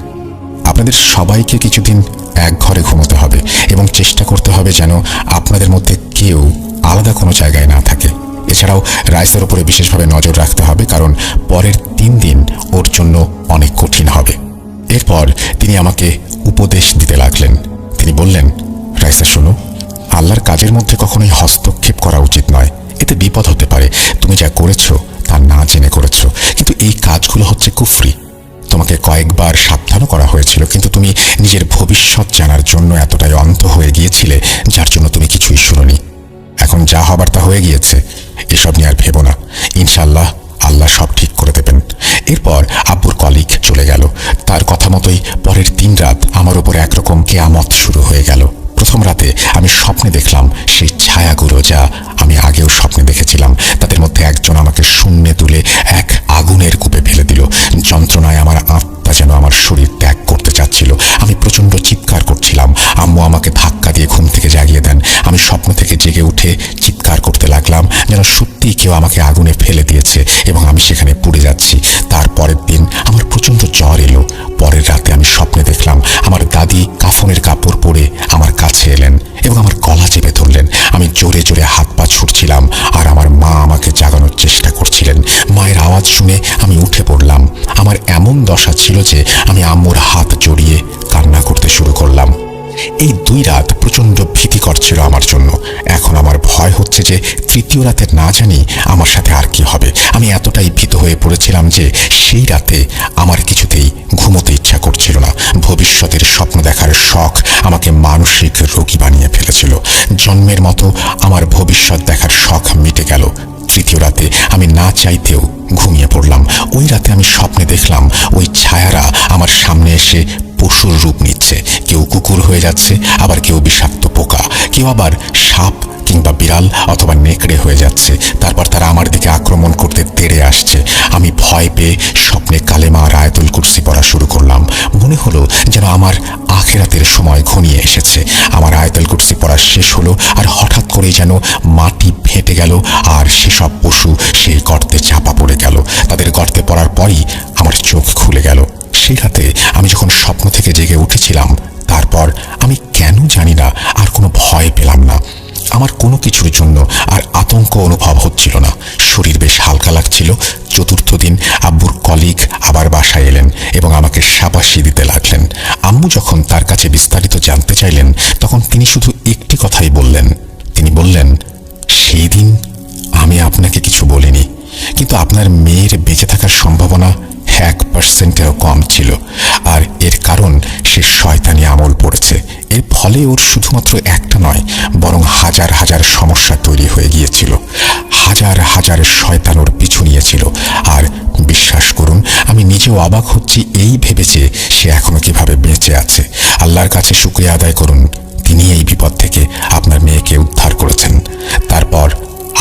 Speaker 1: আপনাদের সবাইকে কিছুদিন এক ঘরে ঘুমোতে হবে এবং চেষ্টা করতে হবে যেন আপনাদের মধ্যে কেউ আলাদা কোনো জায়গায় না থাকে। এছাড়াও রাইসার উপরে বিশেষভাবে নজর রাখতে হবে, কারণ পরের 3 দিন ওর জন্য অনেক কঠিন হবে। এরপর তিনি আমাকে উপদেশ দিতে লাগলেন। তিনি বললেন, রাইসা শোনো, আল্লাহর কাজের মধ্যে কখনোই হস্তক্ষেপ করা উচিত নয়, এতে বিপদ হতে পারে। তুমি যা করেছো তা না জেনে করেছো, কিন্তু এই কাজগুলো হচ্ছে কুফরি। তোমাকে কয়েকবার সাবধানও করা হয়েছিল, কিন্তু তুমি নিজের ভবিষ্যৎ জানার জন্য এতটাই অন্ধ হয়ে গিয়েছিলে যার জন্য তুমি কিছুই শুনোনি। এখন যা হবার তা হয়ে গিয়েছে, এসব নিয়ে আর ভেবো না। ইনশাআল্লাহ আল্লাহ সব ঠিক করে দেবেন। এরপর আব্বুর কলিগ চলে গেল। তার কথা মতোই পরের 3 রাত আমার উপর একরকম কেয়ামত শুরু হয়ে গেল। প্রথম রাতে আমি স্বপ্নে দেখলাম সেই ছায়াগুলো যা আমি আগেও স্বপ্নে দেখেছিলাম। তাদের মধ্যে একজন আমাকে শূন্যে তুলে এক আগুনের কূপে ফেলে দিল। যন্ত্রণায় আমার আত্মা যেন আমার শরীর ত্যাগ করতে চাচ্ছিল। আমি প্রচণ্ড চিৎকার করছিলাম। আম্মু আমাকে ধাক্কা দিয়ে ঘুম থেকে জাগিয়ে দেন। আমি স্বপ্ন থেকে জেগে উঠে চিৎকার করতে লাগলাম যেন সত্যিই কেউ আমাকে আগুনে ফেলে দিয়েছে এবং আমি সেখানে পুড়ে যাচ্ছি। তারপরের দিন আমার প্রচণ্ড জ্বর এলো। পরের রাতে আমি স্বপ্নে দেখলাম আমার দাদি কাফনের কাপড় পরে আমার কাছে এলেন এবং আমার গলা চেপে ধরলেন। আমি জোরে জোরে হাত পা ছুটছিলাম আর আমার মা আমাকে জাগানোর চেষ্টা করছিলেন। মায়ের আওয়াজ শুনে আমি উঠে পড়লাম। আমার এমন দশা ছিল যে আমি আম্মুর হাত জড়িয়ে কান্না করতে শুরু করলাম। এই 2 রাত প্রচণ্ড ভীতিকর ছিল আমার জন্য। এখন আমার ভয় হচ্ছে যে তৃতীয় রাতে না জানি আমার সাথে আর কি হবে। আমি এতটাই ভীত হয়ে পড়েছিলাম যে সেই রাতে আমার কিছুতেই ঘুমোতে ইচ্ছা করছিল না। ভবিষ্যতের স্বপ্ন দেখার শখ আমাকে মানসিক রোগী বানিয়ে ফেলেছিল। জন্মের মতো আমার ভবিষ্যৎ দেখার শখ মিটে গেল। তৃতীয় রাতে আমি না চাইতেও ঘুমিয়ে পড়লাম। ওই রাতে আমি স্বপ্নে দেখলাম ওই ছায়ারা আমার সামনে এসে পশুর রূপ নিচ্ছে। কেউ কুকুর হয়ে যাচ্ছে, আবার কেউ বিষাক্ত পোকা, কেউ আবার সাপ কিংবা বিড়াল অথবা নেকড়ে হয়ে যাচ্ছে। তারপর তারা আমার দিকে আক্রমণ করতে তেড়ে আসছে। আমি ভয় পেয়ে স্বপ্নে কালেমা আর আয়াতুল কুরসি পড়া শুরু করলাম। মনে হলো যেন আমার আখিরাতের সময় ঘনিয়ে এসেছে। আমার আয়াতুল কুরসি পড়া শেষ হলো আর হঠাৎ করেই যেন মাটি ফেটে গেল আর সেসব পশু সেই গর্তে চাপা পড়ে গেল। তাদের গর্তে পড়ার পরই আমার চোখ খুলে গেল। সেই রাতে আমি যখন স্বপ্ন থেকে জেগে উঠেছিলাম, তারপর আমি কেন জানি না আর কোনো ভয় পেলাম না। আমার কোনো কিছুর জন্য আর আতঙ্ক অনুভব হচ্ছিল না। শরীর বেশ হালকা লাগছিল। চতুর্থ দিন আব্বুর কলিগ আবার বাসায় এলেন এবং আমাকে শাবাশি দিতে লাগলেন। আম্মু যখন তার কাছে বিস্তারিত জানতে চাইলেন, তখন তিনি শুধু একটি কথাই বললেন। তিনি বললেন, সেই দিন আমি আপনাকে কিছু বলিনি, কিন্তু আপনার মেয়ের বেঁচে থাকার সম্ভাবনা 1%-এরও কম ছিল। আর এর কারণ সে শয়তানি আমল পড়েছে। এর ফলে ওর শুধুমাত্র একটা নয়, বরং হাজার হাজার সমস্যা তৈরি হয়ে গিয়েছিল। হাজার হাজার শয়তান ওর পিছু নিয়েছিল। আর বিশ্বাস করুন, আমি নিজেও অবাক হচ্ছি এই ভেবেছে সে এখনো কিভাবে বেঁচে আছে। আল্লাহর কাছে শুকরিয়া আদায় করুন, তিনি এই বিপদ থেকে আপনার মেয়েকে উদ্ধার করেছেন। তারপর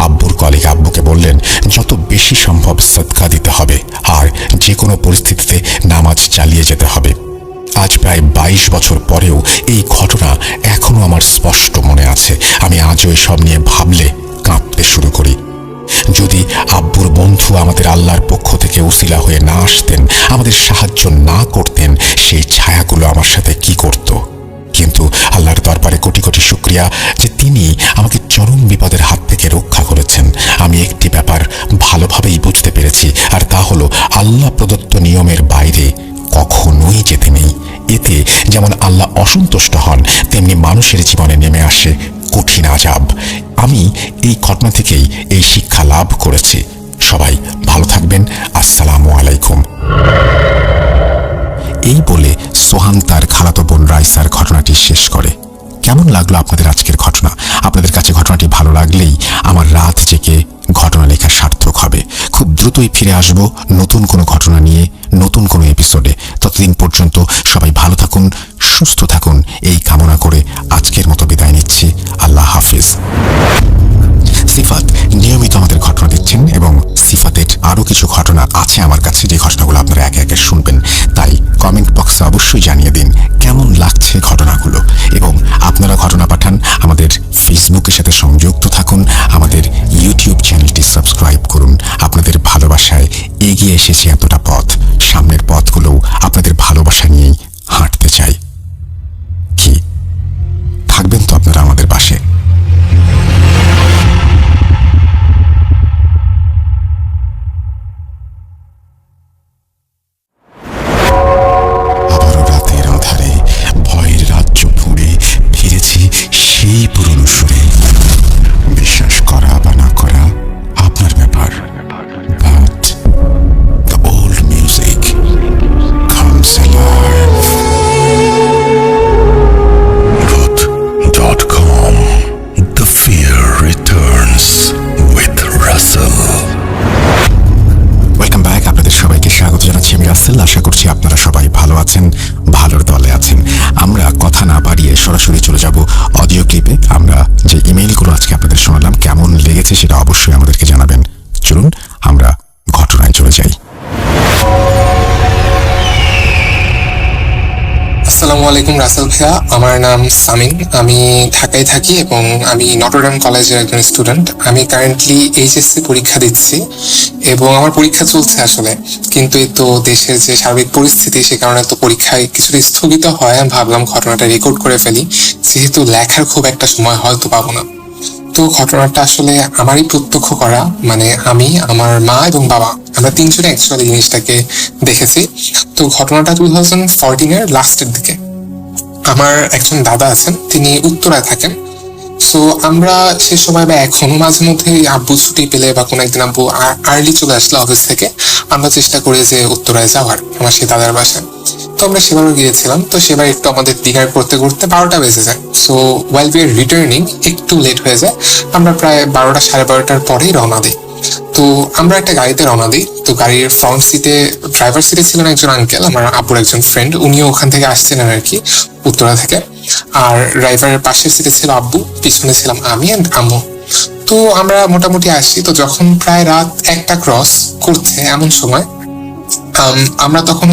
Speaker 1: আব্বুর কলিগ আব্বুকে বললেন, যত বেশি সম্ভব সদকা দিতে হবে আর যে কোনো পরিস্থিতিতে নামাজ চালিয়ে যেতে হবে। আজ প্রায় 22 বছর পরেও এই ঘটনা এখনো আমার স্পষ্ট মনে আছে। আমি আজও এসব নিয়ে ভাবলে কাঁপতে শুরু করি। যদি আব্বুর বন্ধু আমাদের আল্লাহর পক্ষ থেকে উসিলা হয়ে না আসতেন, আমাদের সাহায্য না করতেন, সেই ছায়াগুলো আমার সাথে কি করত? কিন্তু আল্লাহর দরবারে কোটি কোটি শুকরিয়া যে তিনি আমাকে চরম বিপদের হাত থেকে রক্ষা করেছেন। আমি একটি ব্যাপার ভালোভাবেই বুঝতে পেরেছি, আর তা হলো আল্লাহ প্রদত্ত নিয়মের বাইরে কখনোই যেতে নেই। এতে যেমন আল্লাহ অসন্তুষ্ট হন, তেমনি মানুষের জীবনে নেমে আসে কঠিন আযাব। আমি এই ঘটনা থেকেই এই শিক্ষা লাভ করেছি। সবাই ভালো থাকবেন। আসসালামু আলাইকুম। এই বলে সোহান তার খালাতো বোন রাইসার ঘটনাটি শেষ করে। কেমন লাগলো আপনাদের আজকের ঘটনা? আপনাদের কাছে ঘটনাটি ভালো লাগলেই আমার রাত জেগে ঘটনা লেখা সার্থক হবে। খুব দ্রুতই ফিরে আসব নতুন কোনো ঘটনা নিয়ে, নতুন কোনো এপিসোডে। ততদিন পর্যন্ত সবাই ভালো থাকুন, সুস্থ থাকুন, এই কামনা করে আজকের মতো বিদায় নিচ্ছি। আল্লাহ হাফিজ। সিফাত নিয়মিত আমাদের ঘটনা দিচ্ছেন এবং সিফাতের আরও কিছু ঘটনা আছে আমার কাছে, যে ঘটনাগুলো আপনারা একে একে শুনবেন। তাই কমেন্ট বক্সে অবশ্যই জানিয়ে দিন কেমন লাগছে ঘটনাগুলো, এবং আপনারা ঘটনা পাঠান। আমাদের ফেসবুকের সাথে সংযুক্ত থাকুন, আমাদের ইউটিউব চ্যানেলটি সাবস্ক্রাইব করুন। আপনাদের ভালোবাসায় এগিয়ে এসেছি এতটা পথ, সামনের পথগুলোও আপনাদের ভালোবাসা নিয়েই হাঁটতে চাই। কি থাকবেন তো আপনারা আমাদের পাশে? আবারও রাতের আঁধারে ভয়ের রাজ্য ফুঁড়ে ফিরেছি সেই পুরনো সুরে। বিশ্বাস করা বা না করা আপনার ব্যাপার, but the old music comes alive.
Speaker 2: Root.com The Fear Returns with Russell.
Speaker 1: Welcome back. আপনাদের সবাইকে স্বাগত জানাচ্ছি আমি রাসেল। আশা করছি আপনারা সবাই ভালো আছেন, ভালোর দলে আছেন। আমরা কথা না বাড়িয়ে সরাসরি চলে যাব অডিও ক্লিপে। আমরা যে ইমেইলগুলো আজকে আপনাদের শোনালাম, কেমন লেগেছে সেটা অবশ্যই আমাদেরকে জানাবেন। চলুন আমরা ঘটনায় চলে যাই।
Speaker 3: আসসালামু আলাইকুম রাসেল ভাইয়া, আমার নাম সামিন। আমি ঢাকায় থাকি এবং আমি নটরডেম কলেজের একজন স্টুডেন্ট। আমি কারেন্টলি এইচএসসি পরীক্ষা দিচ্ছি এবং আমার পরীক্ষা চলছে আসলে, কিন্তু এই তো দেশের যে সার্বিক পরিস্থিতি, সে কারণে তো পরীক্ষায় কিছুটা স্থগিত হয়। আমি ভাবলাম ঘটনাটা রেকর্ড করে ফেলি, যেহেতু লেখার খুব একটা সময় হয়তো পাবো না। তো ঘটনাটা আসলে আমারই প্রত্যক্ষ করা, মানে আমি, আমার মা এবং বাবা, আমরা তিনজনে অ্যাকচুয়ালি জিনিসটাকে দেখেছি। তো ঘটনাটা 2014-এর লাস্টের দিকে। আমার একজন দাদা আছেন, তিনি উত্তরায় থাকেন। সো আমরা সে সময় বা এখনো মাঝে মধ্যে আব্বু ছুটি পেলে বা কোনো একদিন আব্বু আর্লি চলে আসলে অফিস থেকে, আমরা চেষ্টা করি যে উত্তরায় যাওয়ার, আমার সেই দাদার বাসায়। তো আমরা সেবারও গিয়েছিলাম। তো সেবার একটু আমাদের ডিনার করতে করতে 12টা বেজে যায়। So while we are returning, একটু লেট হয়ে যায়। আমরা প্রায় 12টা সাড়ে 12টার পরেই রওনা দিই। তো আমরা একটা গাড়িতে রওনা দিই। তো গাড়ির ফ্রন্ট সিটে, ড্রাইভার সিটে ছিলেন একজন আঙ্কেল, আমার আব্বুর একজন ফ্রেন্ড, উনিও ওখান থেকে আসছিলেন আর কি, উত্তরা থেকে। আর ড্রাইভারের পাশের সিটে ছিল আব্বু, পিছনে ছিলাম আমি অ্যান্ড আম্মু। তো আমরা মোটামুটি আসি। তো যখন প্রায় রাত 1টা ক্রস করছে এমন সময়, আমরা তখন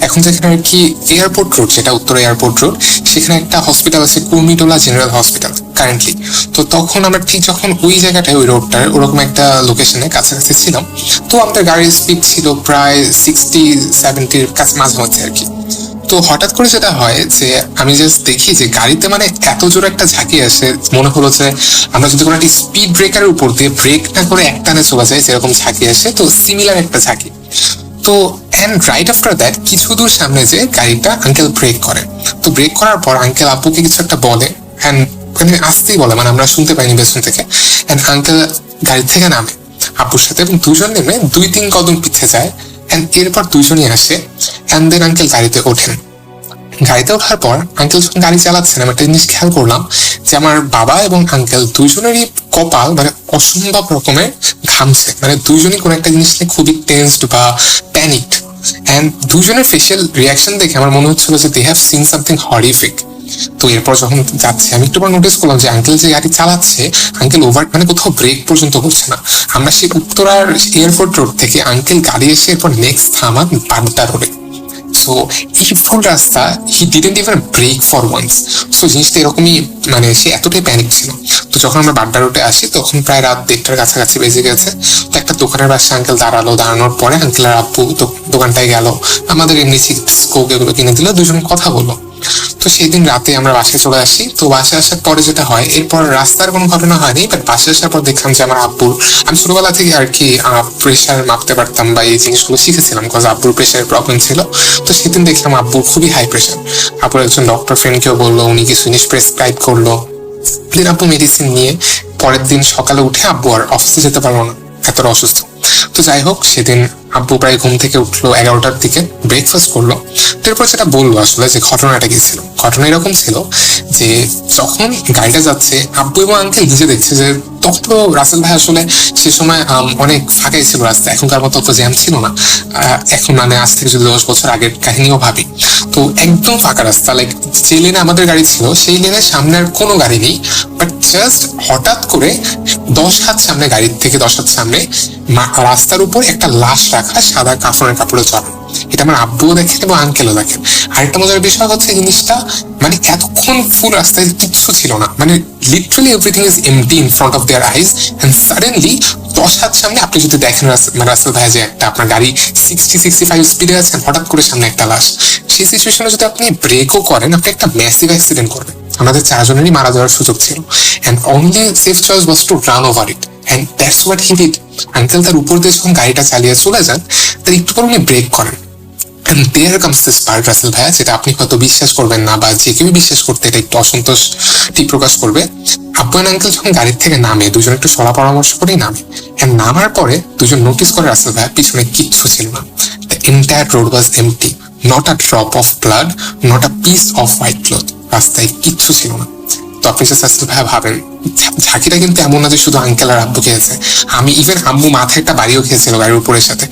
Speaker 3: এখন যেখানে আর কি এয়ারপোর্ট রোড, যেটা উত্তর এয়ারপোর্ট রোড, সেখানে একটা হসপিটাল আছে, কুর্মিটোলা জেনারেল হসপিটাল কারেন্টলি। তো তখন আমরা ঠিক যখন ওই জায়গাটায়, ওই রোডটার ওরকম একটা লোকেশনে কাছাকাছি ছিলাম। তো আমাদের গাড়ির স্পিড ছিল প্রায় 60-70-র কাছে মাঝামাঝি আর কি। তো হঠাৎ করে যেটা হয় যে আমি জাস্ট দেখি যে গাড়িতে মানে এত জোরে একটা ঝাঁকি আসে, মনে হলো যে আমরা যদি কোনো একটা স্পিড ব্রেকারের উপর দিয়ে ব্রেক না করে একটানে চলে যায়, যেরকম ঝাঁকি আসে, তো সিমিলার একটা ঝাঁকি। তো অ্যান্ড রাইট আফটার দ্যাট কিছু দূর সামনে যে গাড়িটা আঙ্কেল ব্রেক করে। তো ব্রেক করার পর আঙ্কেল আব্বুকে কিছু একটা বলে, অ্যান্ড মানে আসতেই বলে, মানে আমরা শুনতে পাইনি পেছন থেকে। অ্যান্ড আঙ্কেল গাড়ি থেকে নামে আব্বুর সাথে, এবং দুজন নেমে 2-3 কদম পিছিয়ে যায়। অ্যান্ড এরপর দুজনই আসে, অ্যান্ড দেন আঙ্কেল গাড়িতে ওঠেন। গাড়িতে ওঠার পর আঙ্কেল যখন গাড়ি চালাচ্ছেন, আমি একটা জিনিস খেয়াল করলাম যে আমার বাবা এবং আঙ্কেল দুজনেরই কপাল মানে অসম্ভব রকমের ঘামছে, মানে দুজনই কোনো একটা জিনিস নিয়ে খুবই টেন্সড বা প্যানিকড। অ্যান্ড দুজনের ফেশিয়াল রিয়াকশন দেখে আমার মনে হচ্ছিল যে they have seen something horrific. তো এরপর যখন যাচ্ছে, আমি একটু পর নোটিস করলাম যে আঙ্কেল যে গাড়ি চালাচ্ছে, আঙ্কেল ওভার মানে কোথাও ব্রেক পর্যন্ত করছে না। আমরা সেই উত্তরার এয়ারপোর্ট রোড থেকে আঙ্কেল গাড়ি এসে এরপর নেক্সট থামান বাড্ডা রোডে। সো এই ফুল রাস্তা he didn't even break for once. So জিনিসটা এরকমই, মানে সে এতটাই প্যানিক ছিল। তো যখন আমরা বাড্ডা রোডে আসি তখন প্রায় রাত 1টার কাছাকাছি বেজে গেছে। তো একটা দোকানের পাশে আঙ্কেল দাঁড়ালো, দাঁড়ানোর পরে আঙ্কেল আর আব্বু দোকানটায় গেল, আমাদের এমনি চিপস কোক এগুলো কিনে দিল, দুজন কথা বললো। তো সেই দিন রাতে আমরা বাসায় চলে আসি। তো বাসায় আসার পরে যেটা হয়, এরপর রাস্তার কোনো ঘটনা হয়নি, বাট বাসায় আসার পর দেখলাম যে আমার আব্বুর, আমি ছোটবেলা থেকে আর কি প্রেশার মাপতে পারতাম বা এই জিনিসগুলো শিখেছিলাম, বিকজ আব্বুর প্রেশারের প্রবলেম ছিল। তো সেদিন দেখলাম আব্বুর খুবই হাই প্রেশার। আব্বুর একজন ডক্টর ফ্রেন্ডকেও বললো, উনি কিছু জিনিস প্রেসক্রাইব করলো। দিন আব্বু মেডিসিন নিয়ে পরের দিন সকালে উঠে আব্বু আর অফিসে যেতে পারলো না, এতটা অসুস্থ। তো যাই হোক, সেদিন আব্বু প্রায় ঘুম থেকে উঠলো 11টার দিকে, ব্রেকফাস্ট করলো। তারপর যেটা বললো আসলে যে ঘটনাটা কি ছিল, ঘটনা এরকম ছিল যে যখন গাড়িটা যাচ্ছে আব্বু এবং আঙ্কেল নিজে দেখছে যে তখন তো রাসেল ভাই আসলে সে সময় অনেক ফাঁকাই ছিল রাস্তা, এখনকার মতো তো জ্যাম ছিল না। এখন মানে আজ থেকে যদি 10 বছর আগের কাহিনীও ভাবি, তো একদম ফাঁকা রাস্তা, লাইক যে লেনে আমাদের গাড়ি ছিল সেই লেনে সামনে আর কোনো গাড়ি নেই। বাট জাস্ট হঠাৎ করে 10 হাত সামনে, গাড়ির থেকে 10 হাত সামনে রাস্তার উপর একটা লাশ রাখা, সাদা কাফনের কাপড়ে চড়ানো। এটা আমার আব্বুও দেখেন এবং আঙ্কেলও দেখেন। আরেকটা মজার বিষয় হচ্ছে জিনিসটা, মানে এতক্ষণ ফুল রাস্তায় কিচ্ছু ছিল না, মানে literally everything is empty in front of their eyes, and suddenly 10 হাত সামনে আপনি যদি দেখেন রাস্তার ধারে যে একটা আপনার গাড়ি 60-65 স্পিডে আছে, হঠাৎ করে সামনে একটা লাশ। সেই সিচুয়েশনে যদি আপনি ব্রেকও করেন, আপনি একটা ম্যাসিভ অ্যাক্সিডেন্ট করবেন। আমাদের 4 জনেরই মারা যাওয়ার সুযোগ ছিল, and only safe choice was to run over it, and that's what he did. Uncle তার উপর দিয়ে যখন গাড়িটা চালিয়ে চলে যান, তার একটু পর উনি ব্রেক করেন। And there comes this part, Rasel ভাইয়া, যেটা আপনি হয়তো বিশ্বাস করবেন না, বা যে কেউ বিশ্বাস করতে এটা একটু অসন্তোষটি প্রকাশ করবে। আব্বু আর আঙ্কেল যখন গাড়ির থেকে নামে, দুজন একটু সলা পরামর্শ করেই নামে, এন্ড নামার পরে দুজন নোটিস করে রাসেল ভাইয়া পিছনে কিচ্ছু ছিল না। The entire road was empty, not a drop of blood, not a piece of white cloth. রাস্তায় কিচ্ছু ছিল না। তো আপনি যে রাসেল ভাইয়া ভাবেন, ঝাঁকিটা কিন্তু এমন না যে শুধু আঙ্কেল আর আব্বু খেয়েছে, আমি ইভেন আম্মু মাথায় একটা বাড়িও খেয়েছিল গাড়ির উপরের সাথে।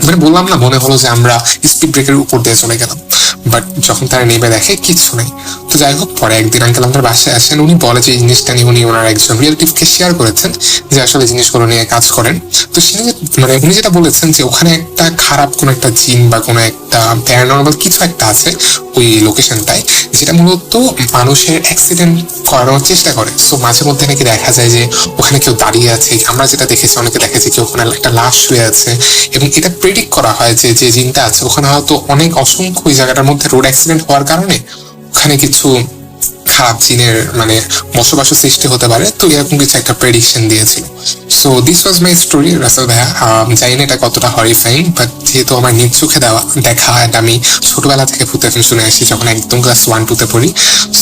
Speaker 3: মানে বললাম না, মনে হলো যে আমরা স্পিড ব্রেকের উপর দিয়ে চলে গেলাম, বাট যখন তারা নেমে দেখে কিচ্ছু নেই। তো যাই হোক, পরে একদিন আঙ্কেল আমাদের বাসায় আসেন, উনি বলে যে এই জিনিসটা নিয়ে উনি ওনার একজন রিলেটিভকে শেয়ার করেছেন যে আসলে জিনিসগুলো নিয়ে কাজ করেন। তো মানে উনি যেটা বলেছেন যে ওখানে একটা খারাপ কোনো একটা জিন বা কোনো একটা প্যারানর্মাল কিছু একটা আছে ওই লোকেশনটায়, যেটা মূলত মানুষের অ্যাক্সিডেন্ট করানোর চেষ্টা করে। সো মাঝে মধ্যে নাকি দেখা যায় যে ওখানে কেউ দাঁড়িয়ে আছে, আমরা যেটা দেখেছি অনেকে দেখেছি যে ওখানে একটা লাশ শুয়ে আছে, এবং এটা প্রেডিক্ট করা হয় যে যে জিনটা আছে ওখানে হয়তো অনেক অসংখ্য ওই জায়গাটার মধ্যে রোড অ্যাক্সিডেন্ট হওয়ার কারণে ওখানে কিছু খারাপ জিনের মানে বসবাস সৃষ্টি হতে পারে। তো এরকম কিছু একটা প্রেডিকশন দিয়েছিল। So this was my story Russell ভাইয়া। জানি না এটা কতটা হরিফাইং, বাট যেহেতু আমার নিজ চোখে দেখা হয়, আমি ছোটবেলা থেকে ভূতের ফিল্ম শুনে আসি যখন একদম ক্লাস 1-2-তে পড়ি।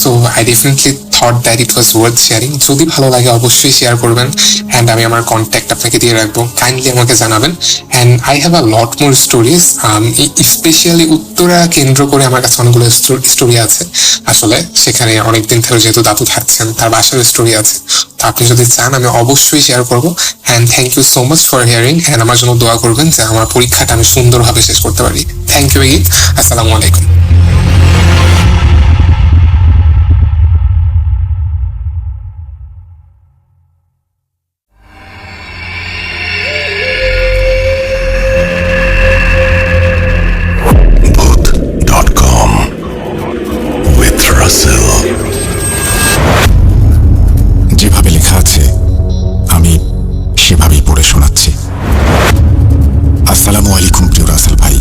Speaker 3: So I definitely thought that it was worth sharing. যদি ভালো লাগে অবশ্যই শেয়ার করবেন, অ্যান্ড আমি আমার কন্ট্যাক্ট আপনাকে দিয়ে রাখবো, কাইন্ডলি আমাকে জানাবেন। And I have a lot more stories, specially Uttara কেন্দ্র করে আমার কাছে অনেকগুলো স্টোরি আছে। আসলে সেখানে অনেকদিন ধরে যেহেতু দাদু থাকছেন, তার বাসার স্টোরি আছে। তো আপনি যদি চান আমি অবশ্যই শেয়ার করবো। And thank you so much for hearing, and আমার জন্য দোয়া করবেন যে আমার পরীক্ষাটা আমি সুন্দরভাবে শেষ করতে পারি। Thank you again. আসসালামু আলাইকুম।
Speaker 2: Booth.com with Russell.
Speaker 1: যেভাবে লেখা আছে আমি সেভাবেই পড়ে শোনাচ্ছি। আসসালামু আলাইকুম প্রিয় রাসেল ভাই,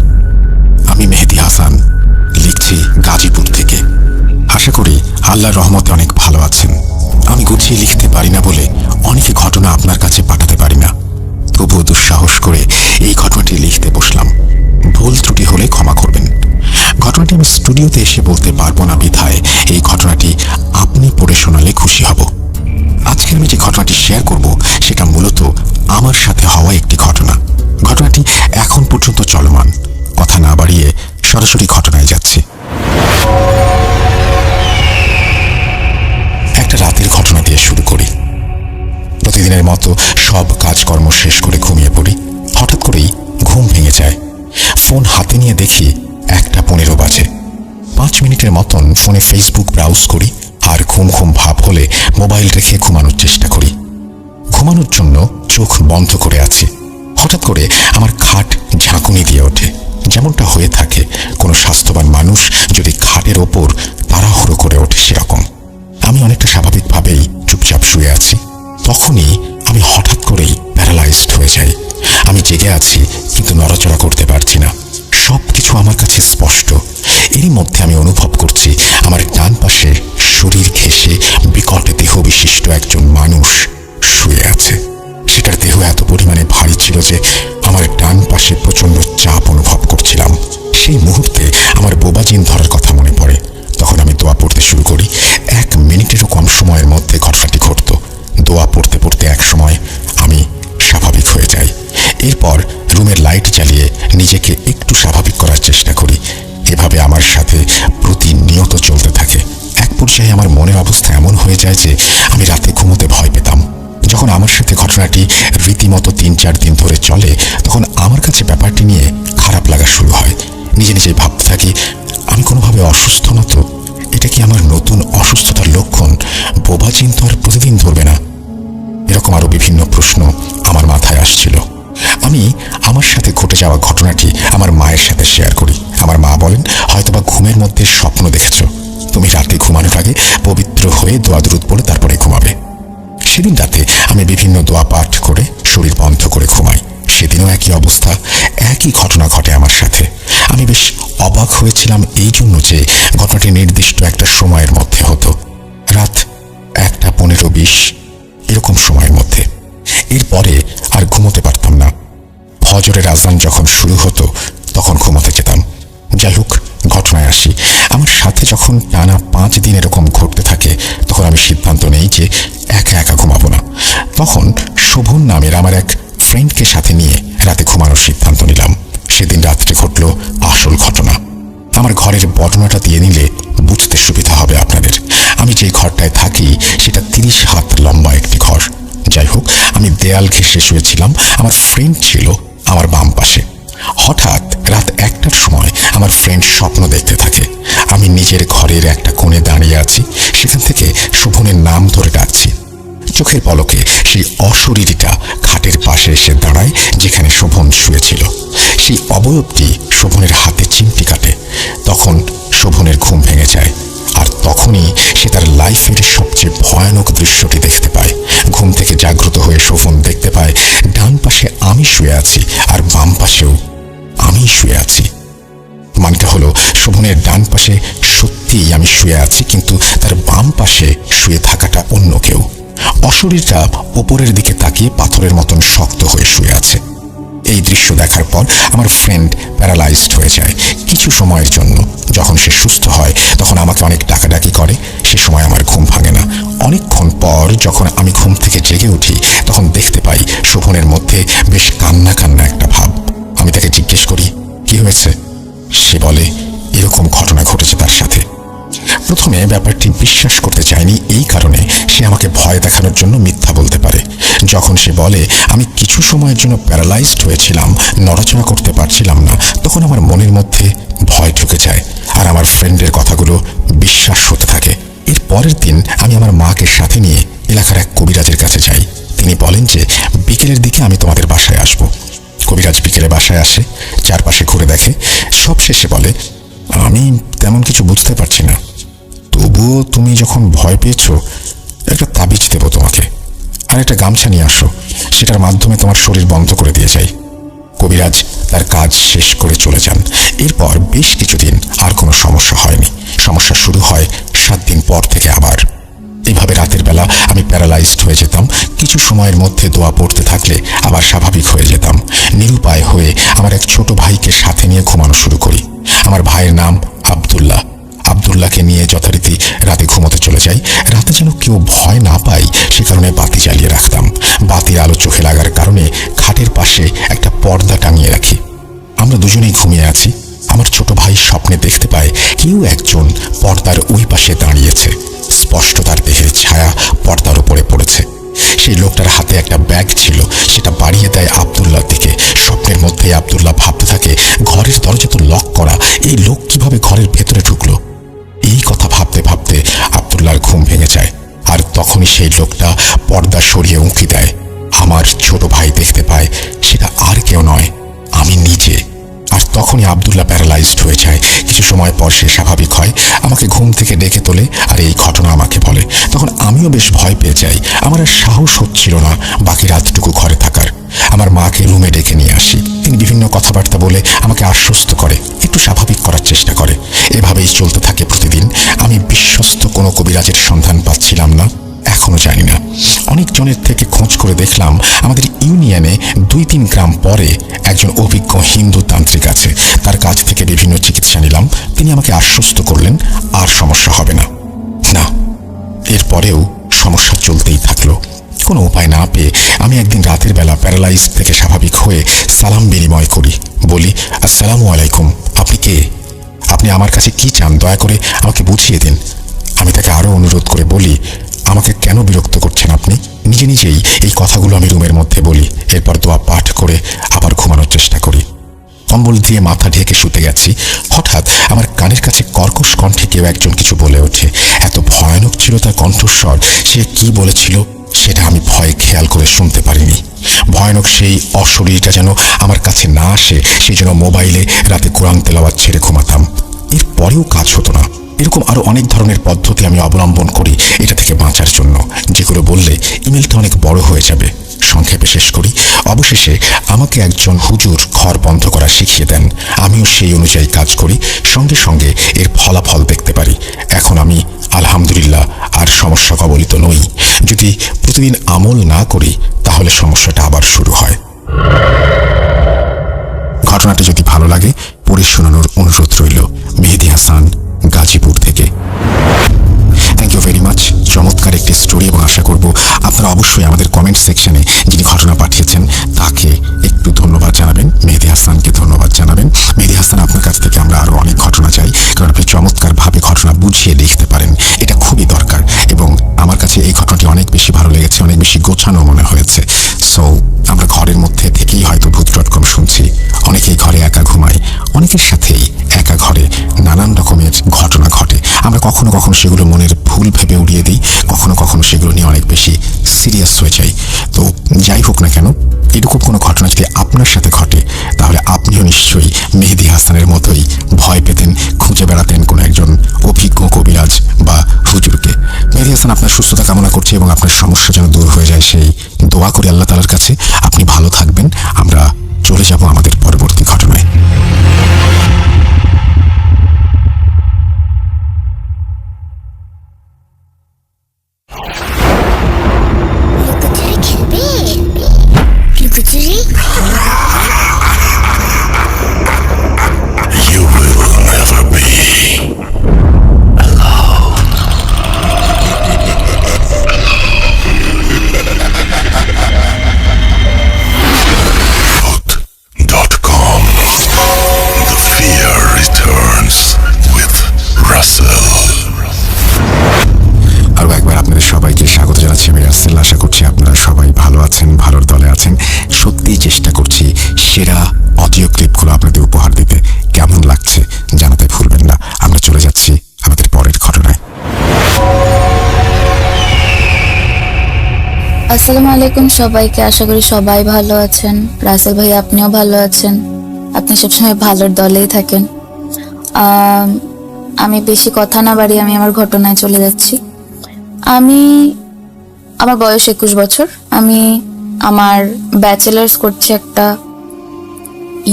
Speaker 1: আমি মেহেদি হাসান, লিখছি গাজীপুর থেকে। আশা করি আল্লাহর রহমতে অনেক ভালো আছেন। আমি গুছিয়ে লিখতে পারি না বলে অনেকে ঘটনা আপনার কাছে পাঠাতে পারি না, তবুও দুঃসাহস করে এই ঘটনাটি লিখতে বসলাম। ভুল ত্রুটি হলে ক্ষমা করবেন। ঘটনাটি আমি স্টুডিওতে এসে বলতে পারবো না বিধায় এই ঘটনাটি আপনি পড়ে শোনালে খুশি হব। আজকে আমি যে ঘটনাটি শেয়ার করব সেটা মূলত আমার সাথে হওয়া একটি ঘটনা। ঘটনাটি এখন পর্যন্ত চলমান। কথা না বাড়িয়ে সরাসরি ঘটনায় যাচ্ছি। একটা রাতের ঘটনা দিয়ে শুরু করি। প্রতিদিনের মতো সব কাজকর্ম শেষ করে ঘুমিয়ে পড়ি। হঠাৎ করেই ঘুম ভেঙে যায়। ফোন হাতে নিয়ে দেখি 1:15 বাজে। 5 মিনিটের মতন ফোনে ফেসবুক ব্রাউজ করি, আর ঘুম ঘুম ভাব হলে মোবাইল রেখে ঘুমানোর চেষ্টা করি। ঘুমানোর জন্য চোখ বন্ধ করে আছি। হঠাৎ করে আমার খাট ঝাঁকুনি দিয়ে ওঠে। যেমনটা হয়ে থাকে কোনো স্বাস্থ্যবান মানুষ যদি খাটের ওপর তাড়াহুড়ো করে ওঠে সেরকম। আমি অনেকটা স্বাভাবিকভাবেই চুপচাপ শুয়ে আছি। তখনই আমি হঠাৎ করেই প্যারালাইজড হয়ে যাই। আমি জেগে আছি কিন্তু নড়াচড়া করতে পারছি না। সবকিছু আমার কাছে স্পষ্ট। এরই মধ্যে আমি অনুভব করছি আমার ডান পাশে শরীর ঘেঁষে বিকট দেহ বিশিষ্ট একজন মানুষ শুয়ে আছে। সেটার দেহ এত পরিমাণে ভারী ছিল যে আমার ডান পাশে প্রচন্ড চাপ অনুভব করছিলাম। সেই মুহূর্তে আমার বোবাজিন ধরার কথা মনে পড়ে। তখন আমি দোয়া পড়তে শুরু করি। 1 মিনিটেরও কম সময়ের মধ্যে ঘটনাটি ঘটত। দোয়া পড়তে পড়তে এক সময় আমি স্বাভাবিক হয়ে যাই। এরপর রুমের লাইট জ্বালিয়ে নিজেকে একটু স্বাভাবিক করার চেষ্টা করি। এভাবে আমার সাথে প্রতিনিয়ত চলতে থাকে। এক পর্যায়ে আমার মনের অবস্থা এমন হয়ে যায় যে আমি রাতে ঘুমোতে ভয় পেতাম। যখন আমার সাথে ঘটনাটি রীতিমতো 3-4 দিন ধরে চলে, তখন আমার কাছে ব্যাপারটি নিয়ে খারাপ লাগা শুরু হয়। নিজে নিজেই ভাবতে থাকি, আমি কোনোভাবে অসুস্থ না তো? এটা কি আমার নতুন অসুস্থতার লক্ষণ? বোবাজিন তো আর প্রতিদিন ধরবে না। এরকম আরো বিভিন্ন প্রশ্ন আমার মাথায় আসছিল। আমি আমার সাথে ঘটে যাওয়া ঘটনাটি আমার মায়ের সাথে শেয়ার করি। আমার মা বলেন, হয়তোবা ঘুমের মধ্যে স্বপ্ন দেখেছ। তুমি রাতে ঘুমানোর আগে পবিত্র হয়ে দোয়া দুরূদ পড়ে তারপরে ঘুমাবে। সেদিন রাতে আমি বিভিন্ন দোয়া পাঠ করে শরীর বন্ধ করে ঘুমাই। সেদিনও একই অবস্থা, একই ঘটনা ঘটে আমার সাথে। আমি বেশ অবাক হয়েছিলাম এই জন্য যে ঘটনাটি নির্দিষ্ট একটা সময়ের মধ্যে হতো, রাত 1:15-20 এরকম সময়ের মধ্যে। এরপরে আর ঘুমোতে পারতাম না। ফজরের আজান যখন শুরু হতো তখন ঘুমোতে যেতাম। যাই হোক, ঘটনায় আসি। আমার সাথে যখন টানা 5 দিন এরকম ঘটতে থাকে, তখন আমি সিদ্ধান্ত নেই যে একা একা ঘুমাবো না। তখন শোভন নামের আমার এক ফ্রেন্ডকে সাথে নিয়ে রাতে ঘুমানোর সিদ্ধান্ত নিলাম। সেদিন রাত্রে ঘটল আসল ঘটনা। আমার ঘরের বর্ণনাটা দিয়ে নিলে বুঝতে সুবিধা হবে আপনাদের। আমি যে ঘরটায় থাকি সেটা 30 হাত লম্বা একটি ঘর। যাই হোক, আমি দেয়াল ঘেঁষে শুয়েছিলাম। আমার ফ্রেন্ড ছিল আমার বাম পাশে। হঠাৎ রাত 1টার সময় আমার ফ্রেন্ড স্বপ্ন দেখতে থাকে। আমি নিজের ঘরের একটা কোণে দাঁড়িয়ে আছি। সেখান থেকে শোভনের নাম ধরে ডাকছি। চোখের পলকে সেই অশরীরীটা খাটের পাশে এসে দাঁড়ায় যেখানে শোভন শুয়েছিল। সেই অবয়বটি শোভনের হাতে চিমটি কাটে। তখন শোভনের ঘুম ভেঙে যায়। আর তখনই সে তার লাইফের সবচেয়ে ভয়ানক দৃশ্যটি দেখতে পায়। ঘুম থেকে জাগ্রত হয়ে শোভন দেখতে পায় ডান পাশে আমি শুয়ে আছি আর বাম পাশেও আমি শুয়ে আছি। মানটা হলো, শোভনের ডান পাশে সত্যিই আমি শুয়ে আছি, কিন্তু তার বাম পাশে শুয়ে থাকাটা অন্য কেউ। অশরীরটা ওপরের দিকে তাকিয়ে পাথরের মতন শক্ত হয়ে শুয়ে আছে। এই দৃশ্য দেখার পর আমার ফ্রেন্ড প্যারালাইজড হয়ে যায় কিছু সময়ের জন্য। যখন সে সুস্থ হয় তখন আমাকে অনেক ডাকাডাকি করে। সে সময় আমার ঘুম ভাঙে না। অনেকক্ষণ পর যখন আমি ঘুম থেকে জেগে উঠি তখন দেখতে পাই শোভনের মধ্যে বেশ কান্না কান্না একটা ভাব। আমি তাকে জিজ্ঞেস করি, কি হয়েছে? সে বলে এরকম ঘটনা ঘটেছে তার সাথে। প্রথমে ব্যাপারটি বিশ্বাস করতে চায়নি, এই কারণে সে আমাকে ভয় দেখানোর জন্য মিথ্যা বলতে পারে। যখন সে বলে আমি কিছু সময়ের জন্য প্যারালাইজড হয়েছিলাম, নড়াচড়া করতে পারছিলাম না, তখন আমার মনের মধ্যে ভয় ঢুকে যায় আর আমার ফ্রেন্ডের কথাগুলো বিশ্বাস হতে থাকে। এর পরের দিন আমি আমার মাকে সাথে নিয়ে এলাকার এক কবিরাজের কাছে যাই। তিনি বলেন যে বিকেলের দিকে আমি তোমাদের বাসায় আসব। কবিরাজ বিকেলে বাসায় আসে, চারপাশে ঘুরে দেখে। সব শেষে বলে, আমি তেমন কিছু বুঝতে পারছি না, তবুও তুমি যখন ভয় পেয়েছো একটা তাবিজ দেব তোমাকে, আর একটা গামছা নিয়ে আসো, সেটার মাধ্যমে তোমার শরীর বন্ধ করে দিয়ে যাই। কবিরাজ তার কাজ শেষ করে চলে যান। এরপর বেশ কিছুদিন আর কোনো সমস্যা হয়নি। সমস্যা শুরু হয় 7 দিন পর থেকে আবার। এইভাবে রাতের বেলা আমি প্যারালাইজড হয়ে যেতাম। কিছু সময়ের মধ্যে দোয়া পড়তে থাকলে আবার স্বাভাবিক হয়ে যেতাম। নিরুপায় হয়ে আমার এক ছোট ভাইকে সাথে নিয়ে ঘুমানো শুরু করি। আমার ভাইয়ের নাম আব্দুল্লাহ। আব্দুল্লাহকে নিয়ে যথারীতি রাতে ঘুমোতে চলে যাই। রাতে যেন কেউ ভয় না পায় সে কারণে বাতি জ্বালিয়ে রাখতাম। বাতির আলো চোখে লাগার কারণে খাটের পাশে একটা পর্দা টাঙিয়ে রাখি। আমরা দুজনেই ঘুমিয়ে আছি। আমার ছোট ভাই স্বপ্নে দেখতে পায় কেউ একজন পর্দার ওই পাশে দাঁড়িয়েছে। স্পষ্ট তার দেহের ছায়া পর্দার উপরে পড়েছে। সেই লোকটার হাতে একটা ব্যাগ ছিল, সেটা বাড়িয়ে দেয় আব্দুল্লাহর দিকে। স্বপ্নের মধ্যে আব্দুল্লাহ ভাবতে থাকে ঘরের দরজা তো লক করা, এই লোক কিভাবে ঘরের ভেতরে ঢুকলো। এই কথা ভাবতে ভাবতে আব্দুল্লাহর ঘুম ভেঙে যায়। আর তখনই সেই লোকটা পর্দা সরিয়ে উঁকি দেয়। আমার ছোট ভাই দেখতে পায় সেটা আর কেউ নয়, আমি নিজে। আর তখনই আব্দুল্লাহ প্যারালাইজড হয়ে যায়। কিছু সময় পর সে স্বাভাবিক হয়, আমাকে ঘুম থেকে ডেকে তোলে আর এই ঘটনা আমাকে বলে। তখন আমিও বেশ ভয় পেয়ে যাই। আমার আর সাহস হচ্ছিল না বাকি রাতটুকু ঘরে থাকার। আমার মাকে রুমে ডেকে নিয়ে আসি। তিনি বিভিন্ন কথাবার্তা বলে আমাকে আশ্বস্ত করে, একটু স্বাভাবিক করার চেষ্টা করে। এভাবেই চলতে থাকে প্রতিদিন। আমি বিশ্বস্ত কোনো কবিরাজের সন্ধান পাচ্ছিলাম না, এখনো জানি না। অনেকজনের থেকে খোঁজ করে দেখলাম আমাদের ইউনিয়নে 2-3 গ্রাম পরে একজন অভিজ্ঞ হিন্দু তান্ত্রিক আছে। তার কাছ থেকে বিভিন্ন চিকিৎসা নিলাম। তিনি আমাকে আশ্বস্ত করলেন আর সমস্যা হবে না। না, এরপরেও সমস্যা চলতেই থাকলো। কোনো উপায় না পেয়ে আমি একদিন রাতের বেলা প্যারালাইজ থেকে স্বাভাবিক হয়ে সালাম বিনিময় করি। বলি, আসসালামু আলাইকুম। আপনি কে? আপনি আমার কাছে কি চান? দয়া করে আমাকে বুঝিয়ে দিন। আমি তাকে আরও অনুরোধ করে বলি, আমাকে কেন বিরক্ত করছেন আপনি? নিজে নিজেই এই কথাগুলো আমি রুমের মধ্যে বলি। এরপর দোয়া পাঠ করে আবার ঘুমানোর চেষ্টা করি। কম্বল দিয়ে মাথা ঢেকে শুতে গেছি। হঠাৎ আমার কানের কাছে কর্কশ কণ্ঠে কেউ একজন কিছু বলে ওঠে। এত ভয়ানক ছিল তার কণ্ঠস্বর। সে কি বলেছিল সেটা আমি ভয়ে খেয়াল করে শুনতে পারিনি। ভয়ানক সেই অশরীরটা যেন আমার কাছে না আসে, সেই জন্য মোবাইলে রাতে কোরআন তেলাওয়াত ছেড়ে ঘুমাতাম। এরপরেও কাজ হতো না। এরকম আরো অনেক ধরনের পদ্ধতি আমি অবলম্বন করি এটা থেকে বাঁচার জন্য, যেগুলো বললে ইমেলটা অনেক বড় হয়ে যাবে। সংক্ষেপে শেষ করি, অবশেষে আমাকে একজন হুজুর ঘর বন্ধ করা শিখিয়ে দেন। আমিও সেই অনুযায়ী কাজ করি, সঙ্গে সঙ্গে এর ফলাফল দেখতে পারি। এখন আমি আলহামদুলিল্লাহ আর সমস্যা কবলিত নই। যদি প্রতিদিন আমল না করি তাহলে সমস্যাটা আবার শুরু হয়। ঘটনাটি যদি ভালো লাগে পড়ে শোনানোর অনুরোধ রইল। মেহেদী হাসান, গাজীপুর থেকে। Thank you very much. চমৎকার একটি স্টোরি, এবং আশা করব আপনারা অবশ্যই আমাদের কমেন্ট সেকশনে যিনি ঘটনা পাঠিয়েছেন তাকে একটু ধন্যবাদ জানাবেন, মেহেদী হাসানকে ধন্যবাদ জানাবেন। মেহেদী হাসান, আপনার কাছ থেকে আমরা আরও অনেক ঘটনা চাই, কারণ আপনি চমৎকারভাবে ঘটনা বুঝিয়ে লিখতে পারেন। এটা খুবই দরকার, এবং আমার কাছে এই ঘটনাটি অনেক বেশি ভালো লেগেছে, অনেক বেশি গোছানো মনে হয়েছে। সো আমরা ঘরের মধ্যে থেকেই হয়তো ভূত.com শুনছি। অনেকেই ঘরে একা ঘুমায়, অনেকের সাথেই একা ঘরে নানান রকমের ঘটনা ঘটে। আমরা কখনো কখনো সেগুলো মনের ভুল ভেবে উড়িয়ে দিই, কখনো কখনো সেগুলো নিয়ে অনেক বেশি সিরিয়াস হয়ে যাই। তো যাই হোক না কেন, এরকম কোনো ঘটনা যদি আপনার সাথে ঘটে তাহলে আপনিও নিশ্চয়ই মেহেদী হাসানের মতোই ভয় পেতেন, খুঁজে বেড়াতেন কোনো একজন অভিজ্ঞ কবিরাজ বা হুজুরকে। মেহেদী হাসান আপনার সুস্থতা কামনা করছে এবং আপনার সমস্যা যেন দূর হয়ে যায় সেই দোয়া করি আল্লাহ তাআলার কাছে। আপনি ভালো থাকবেন। আমরা চলে যাব আমাদের পরবর্তী ঘটনায়।
Speaker 2: You will never be alone. Vote.com. The fear returns with Russell.
Speaker 1: আরও একবার আপনাদের সবাইকে স্বাগত জানাচ্ছি। আমি রাসেল। আশা করছি আপনারা সবাই ভালো আছেন, ভালোর দলে আছেন। সত্যিই চেষ্টা করছি সেরা অডিও ক্লিপগুলো আপনাদের উপহার দিতে। কেমন লাগছে জানাতে ভুলবেন না। আমরা চলে যাচ্ছি আমাদের পরের ঘটনায়।
Speaker 4: আসসালামু আলাইকুম সবাইকে। আশা করি সবাই ভালো আছেন। রাসেল ভাই, আপনিও ভালো আছেন। আপনি সবসময় ভালোর দলেই থাকেন। আমি বেশি কথা না বাড়িয়ে আমি আমার ঘটনায় চলে যাচ্ছি। আমার বয়স 21 বছর। আমি আমার ব্যাচেলার্স করছি একটা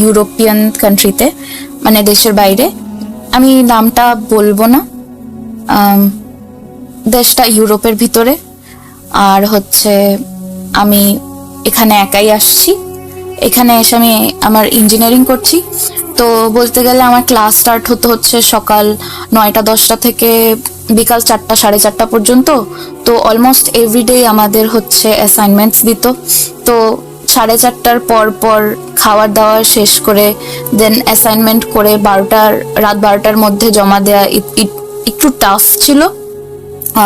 Speaker 4: ইউরোপিয়ান কান্ট্রিতে, মানে দেশের বাইরে। আমি নামটা বলবো না। দেশটা ইউরোপের ভিতরে। আর আমি এখানে একাই আসছি। এখানে এসে আমি আমার ইঞ্জিনিয়ারিং করছি। তো বলতে গেলে আমার ক্লাস স্টার্ট হচ্ছে সকাল 9টা-10টা থেকে বিকাল 4টা 4:30 পর্যন্ত। তো অলমোস্ট এভরিডে আমাদের অ্যাসাইনমেন্টস দিত। তো 4:30টার পর খাবার দাওয়ার শেষ করে দেন অ্যাসাইনমেন্ট করে রাত 12টার মধ্যে জমা দেওয়া একটু টাফ ছিল,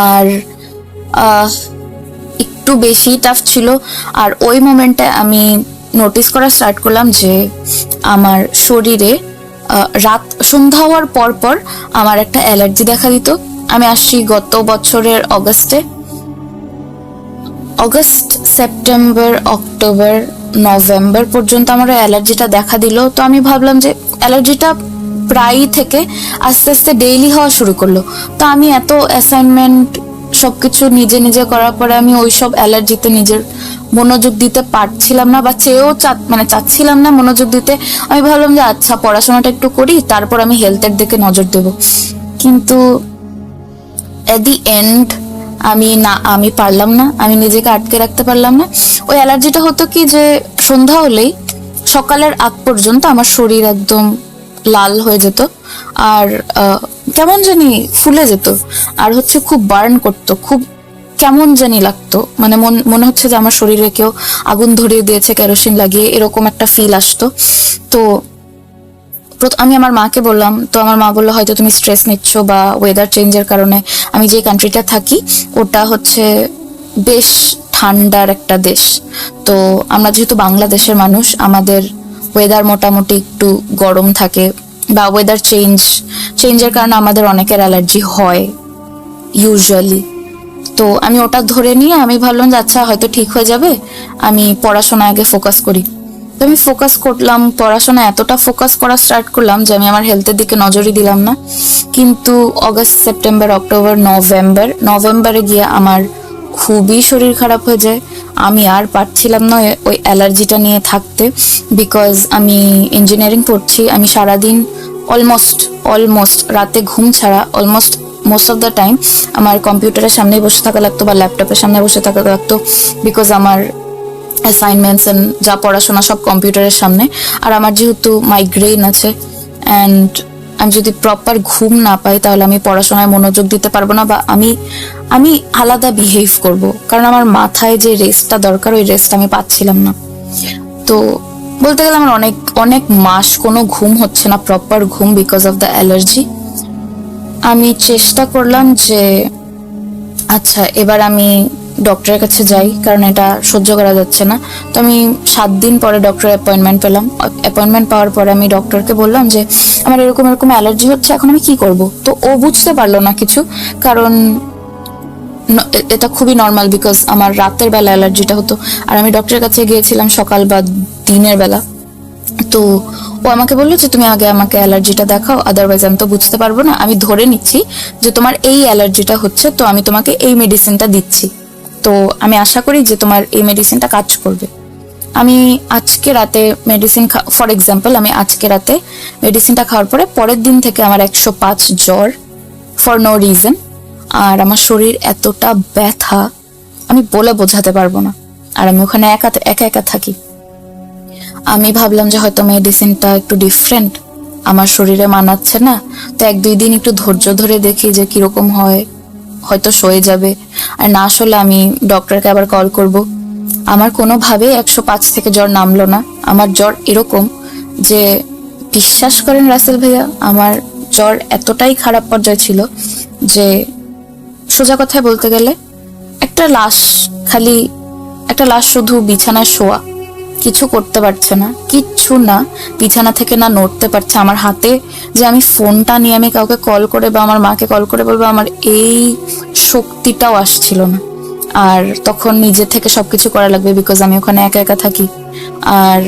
Speaker 4: আর একটু বেশি টাফ ছিল। আর ওই মোমেন্টে আমি নোটিস করা স্টার্ট করলাম যে আমার শরীরে রাত সন্ধ্যা হওয়ার পর আমার একটা অ্যালার্জি দেখা দিত। আমি আসছি গত বছরের অগস্ট, সেপ্টেম্বর, অক্টোবর নভেম্বর পর্যন্ত আমার অ্যালার্জিটা দেখা দিল। তো আমি ভাবলাম যে অ্যালার্জিটা প্রায় থেকে আস্তে আস্তে ডেইলি হওয়া শুরু করলো। তো আমি এত অ্যাসাইনমেন্ট সবকিছু নিজে নিজে করার পরে আমি ওইসব অ্যালার্জিতে নিজের মনোযোগ দিতে পারছিলাম না, বা চেয়েও চাচ্ছিলাম না মনোযোগ দিতে। আমি ভাবলাম যে আচ্ছা পড়াশোনাটা একটু করি, তারপর আমি হেলথের দিকে নজর দেব। কিন্তু এট দি এন্ড আমি পারলাম না, আমি নিজেকে আটকে রাখতে পারলাম না। ওই অ্যালার্জিটা হতো কি যে সন্ধ্যা হলেই সকালের আগ পর্যন্ত আমার শরীর একদম লাল হয়ে যেত, আর কেমন জানি ফুলে যেত, আর হচ্ছে খুব বার্ন করতো, খুব কেমন জানি লাগতো, মানে মনে হচ্ছে যে আমার শরীরে কেউ আগুন ধরিয়ে দিয়েছে কেরোসিন লাগিয়ে, এরকম একটা ফিল আসতো। তো আমি আমার মাকে বললাম, তো আমার মা বললো হয়তো তুমি স্ট্রেস নিচ্ছ বা ওয়েদার চেঞ্জের কারণে। আমি যে কান্ট্রিটা থাকি ওটা হচ্ছে বেশ ঠান্ডার একটা দেশ, তো আমরা যেহেতু বাংলাদেশের মানুষ, আমাদের ওয়েদার মোটামুটি একটু গরম থাকে, বা ওয়েদার চেঞ্জের কারণে আমাদের অনেকের অ্যালার্জি হয় ইউজুয়ালি। তো আমি ওটা ধরে নিয়ে আমি ভাবলাম যে আচ্ছা হয়তো ঠিক হয়ে যাবে, আমি পড়াশোনায় আগে ফোকাস করি। তো আমি ফোকাস করলাম, পড়াশোনা এতটা ফোকাস করা স্টার্ট করলাম যে আমি আমার হেলথের দিকে নজরই দিলাম না। কিন্তু অগস্ট, সেপ্টেম্বর, অক্টোবর, নভেম্বরে গিয়ে আমার খুবই শরীর খারাপ হয়ে যায়। আমি আর পারছিলাম না ওই অ্যালার্জিটা নিয়ে থাকতে, বিকজ আমি ইঞ্জিনিয়ারিং পড়ছি। আমি সারাদিন অলমোস্ট রাতে ঘুম ছাড়া মোস্ট অফ দ্য টাইম আমার কম্পিউটারের সামনেই বসে থাকা লাগতো বা ল্যাপটপের সামনে বসে থাকা লাগতো, বিকজ আমার অ্যাসাইনমেন্টস এন্ড যা পড়াশোনা সব কম্পিউটারের সামনে। আর আমার যেহেতু মাইগ্রেন আছে, অ্যান্ড আমি যদি প্রপার ঘুম না পাই তাহলে আমি পড়াশোনায় মনোযোগ দিতে পারবো না, বা আমি আলাদা বিহেভ করব, কারণ আমার মাথায় যে রেস্টটা দরকার ওই রেস্ট আমি পাচ্ছিলাম না। তো বলতে গেলে আমার অনেক মাস কোনো ঘুম হচ্ছে না, প্রপার ঘুম, বিকজ অফ দ্য অ্যালার্জি। আমি চেষ্টা করলাম যে আচ্ছা এবার আমি ডক্টরের কাছে যাই, কারণ এটা সহ্য করা যাচ্ছে না। তো আমি 7 দিন পরে ডক্টরের অ্যাপয়েন্টমেন্ট পেলাম। অ্যাপয়েন্টমেন্ট পাওয়ার পরে আমি ডক্টরকে বললাম যে আমার এরকম অ্যালার্জি হচ্ছে, এখন আমি কি করব। তো ও বুঝতে পারলো না কিছু, কারণ এটা খুবই নর্মাল, বিকজ আমার রাতের বেলা অ্যালার্জিটা হতো, আর আমি ডক্টরের কাছে গিয়েছিলাম সকাল বা দিনের বেলা। তো ও আমাকে বললো যে তুমি আগে আমাকে অ্যালার্জিটা দেখাও, আদারওয়াইজ আমি তো বুঝতে পারবো না। আমি ধরে নিচ্ছি যে তোমার এই অ্যালার্জিটা হচ্ছে, তো আমি তোমাকে এই মেডিসিনটা দিচ্ছি, তো আমি আশা করি যে তোমার এই মেডিসিনটা কাজ করবে। আমি আজকে রাতে ফর এক্সাম্পল আমি আজকে রাতে মেডিসিনটা খাওয়ার পরে পরের দিন থেকে আমার 105 জ্বর, ফর নো রিজন। আর আমার শরীর এতটা ব্যথা আমি বলে বোঝাতে পারবো না। আর আমি ওখানে একা থাকি। আমি ভাবলাম যে হয়তো মেডিসিনটা একটু ডিফারেন্ট, আমার শরীরে মানাচ্ছে না, তো 1-2 দিন একটু ধৈর্য ধরে দেখি যে কিরকম হয়, হয়তো সয়ে যাবে। আর না আসলে আমি ডক্টরকে আবার কল করব। আমার কোনোভাবে 105 থেকে জ্বর নামলো না। আমার জ্বর এরকম যে বিশ্বাস করেন রাসেল ভাইয়া, আমার জ্বর এতটাই খারাপ পর্যায়ে ছিল যে সোজা কথায় বলতে গেলে একটা লাশ শুধু বিছানায় শোয়া, কিছু করতে পারছে না, কিচ্ছু না, বিছানা থেকে না নড়তে পারছে। আমার হাতে যে আমি ফোনটা নিয়ে আমি কাউকে কল করে বা আমার মাকে কল করে বলবো, আমার এই শক্তিটাও আসছিল না। আর তখন নিজে থেকে সবকিছু করা লাগবে, বিকজ আমি ওখানে একা থাকি। আর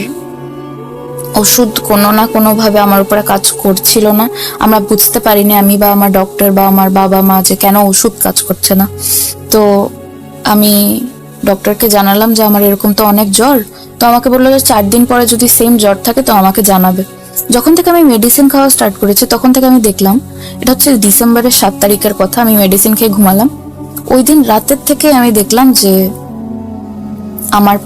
Speaker 4: ওষুধ কোনো না কোনো ভাবে আমার উপরে কাজ করছিল না। আমরা বুঝতে পারিনি, আমি বা আমার ডক্টর বা আমার বাবা মা, যে কেন ওষুধ কাজ করছে না। তো আমি ডক্টরকে জানালাম যে আমার এরকম তো অনেক জ্বর। তো আমাকে বললো যে 4 দিন পরে যদি সেম জ্বর থাকে তো আমাকে জানাবে। যখন থেকে আমি মেডিসিন খাওয়া স্টার্ট করেছি তখন থেকে আমি দেখলাম, এটা হচ্ছে ডিসেম্বরের 7 তারিখের কথা, আমি মেডিসিন খেয়ে ঘুমালাম। ওই দিন রাতের থেকে আমি দেখলাম যে আমার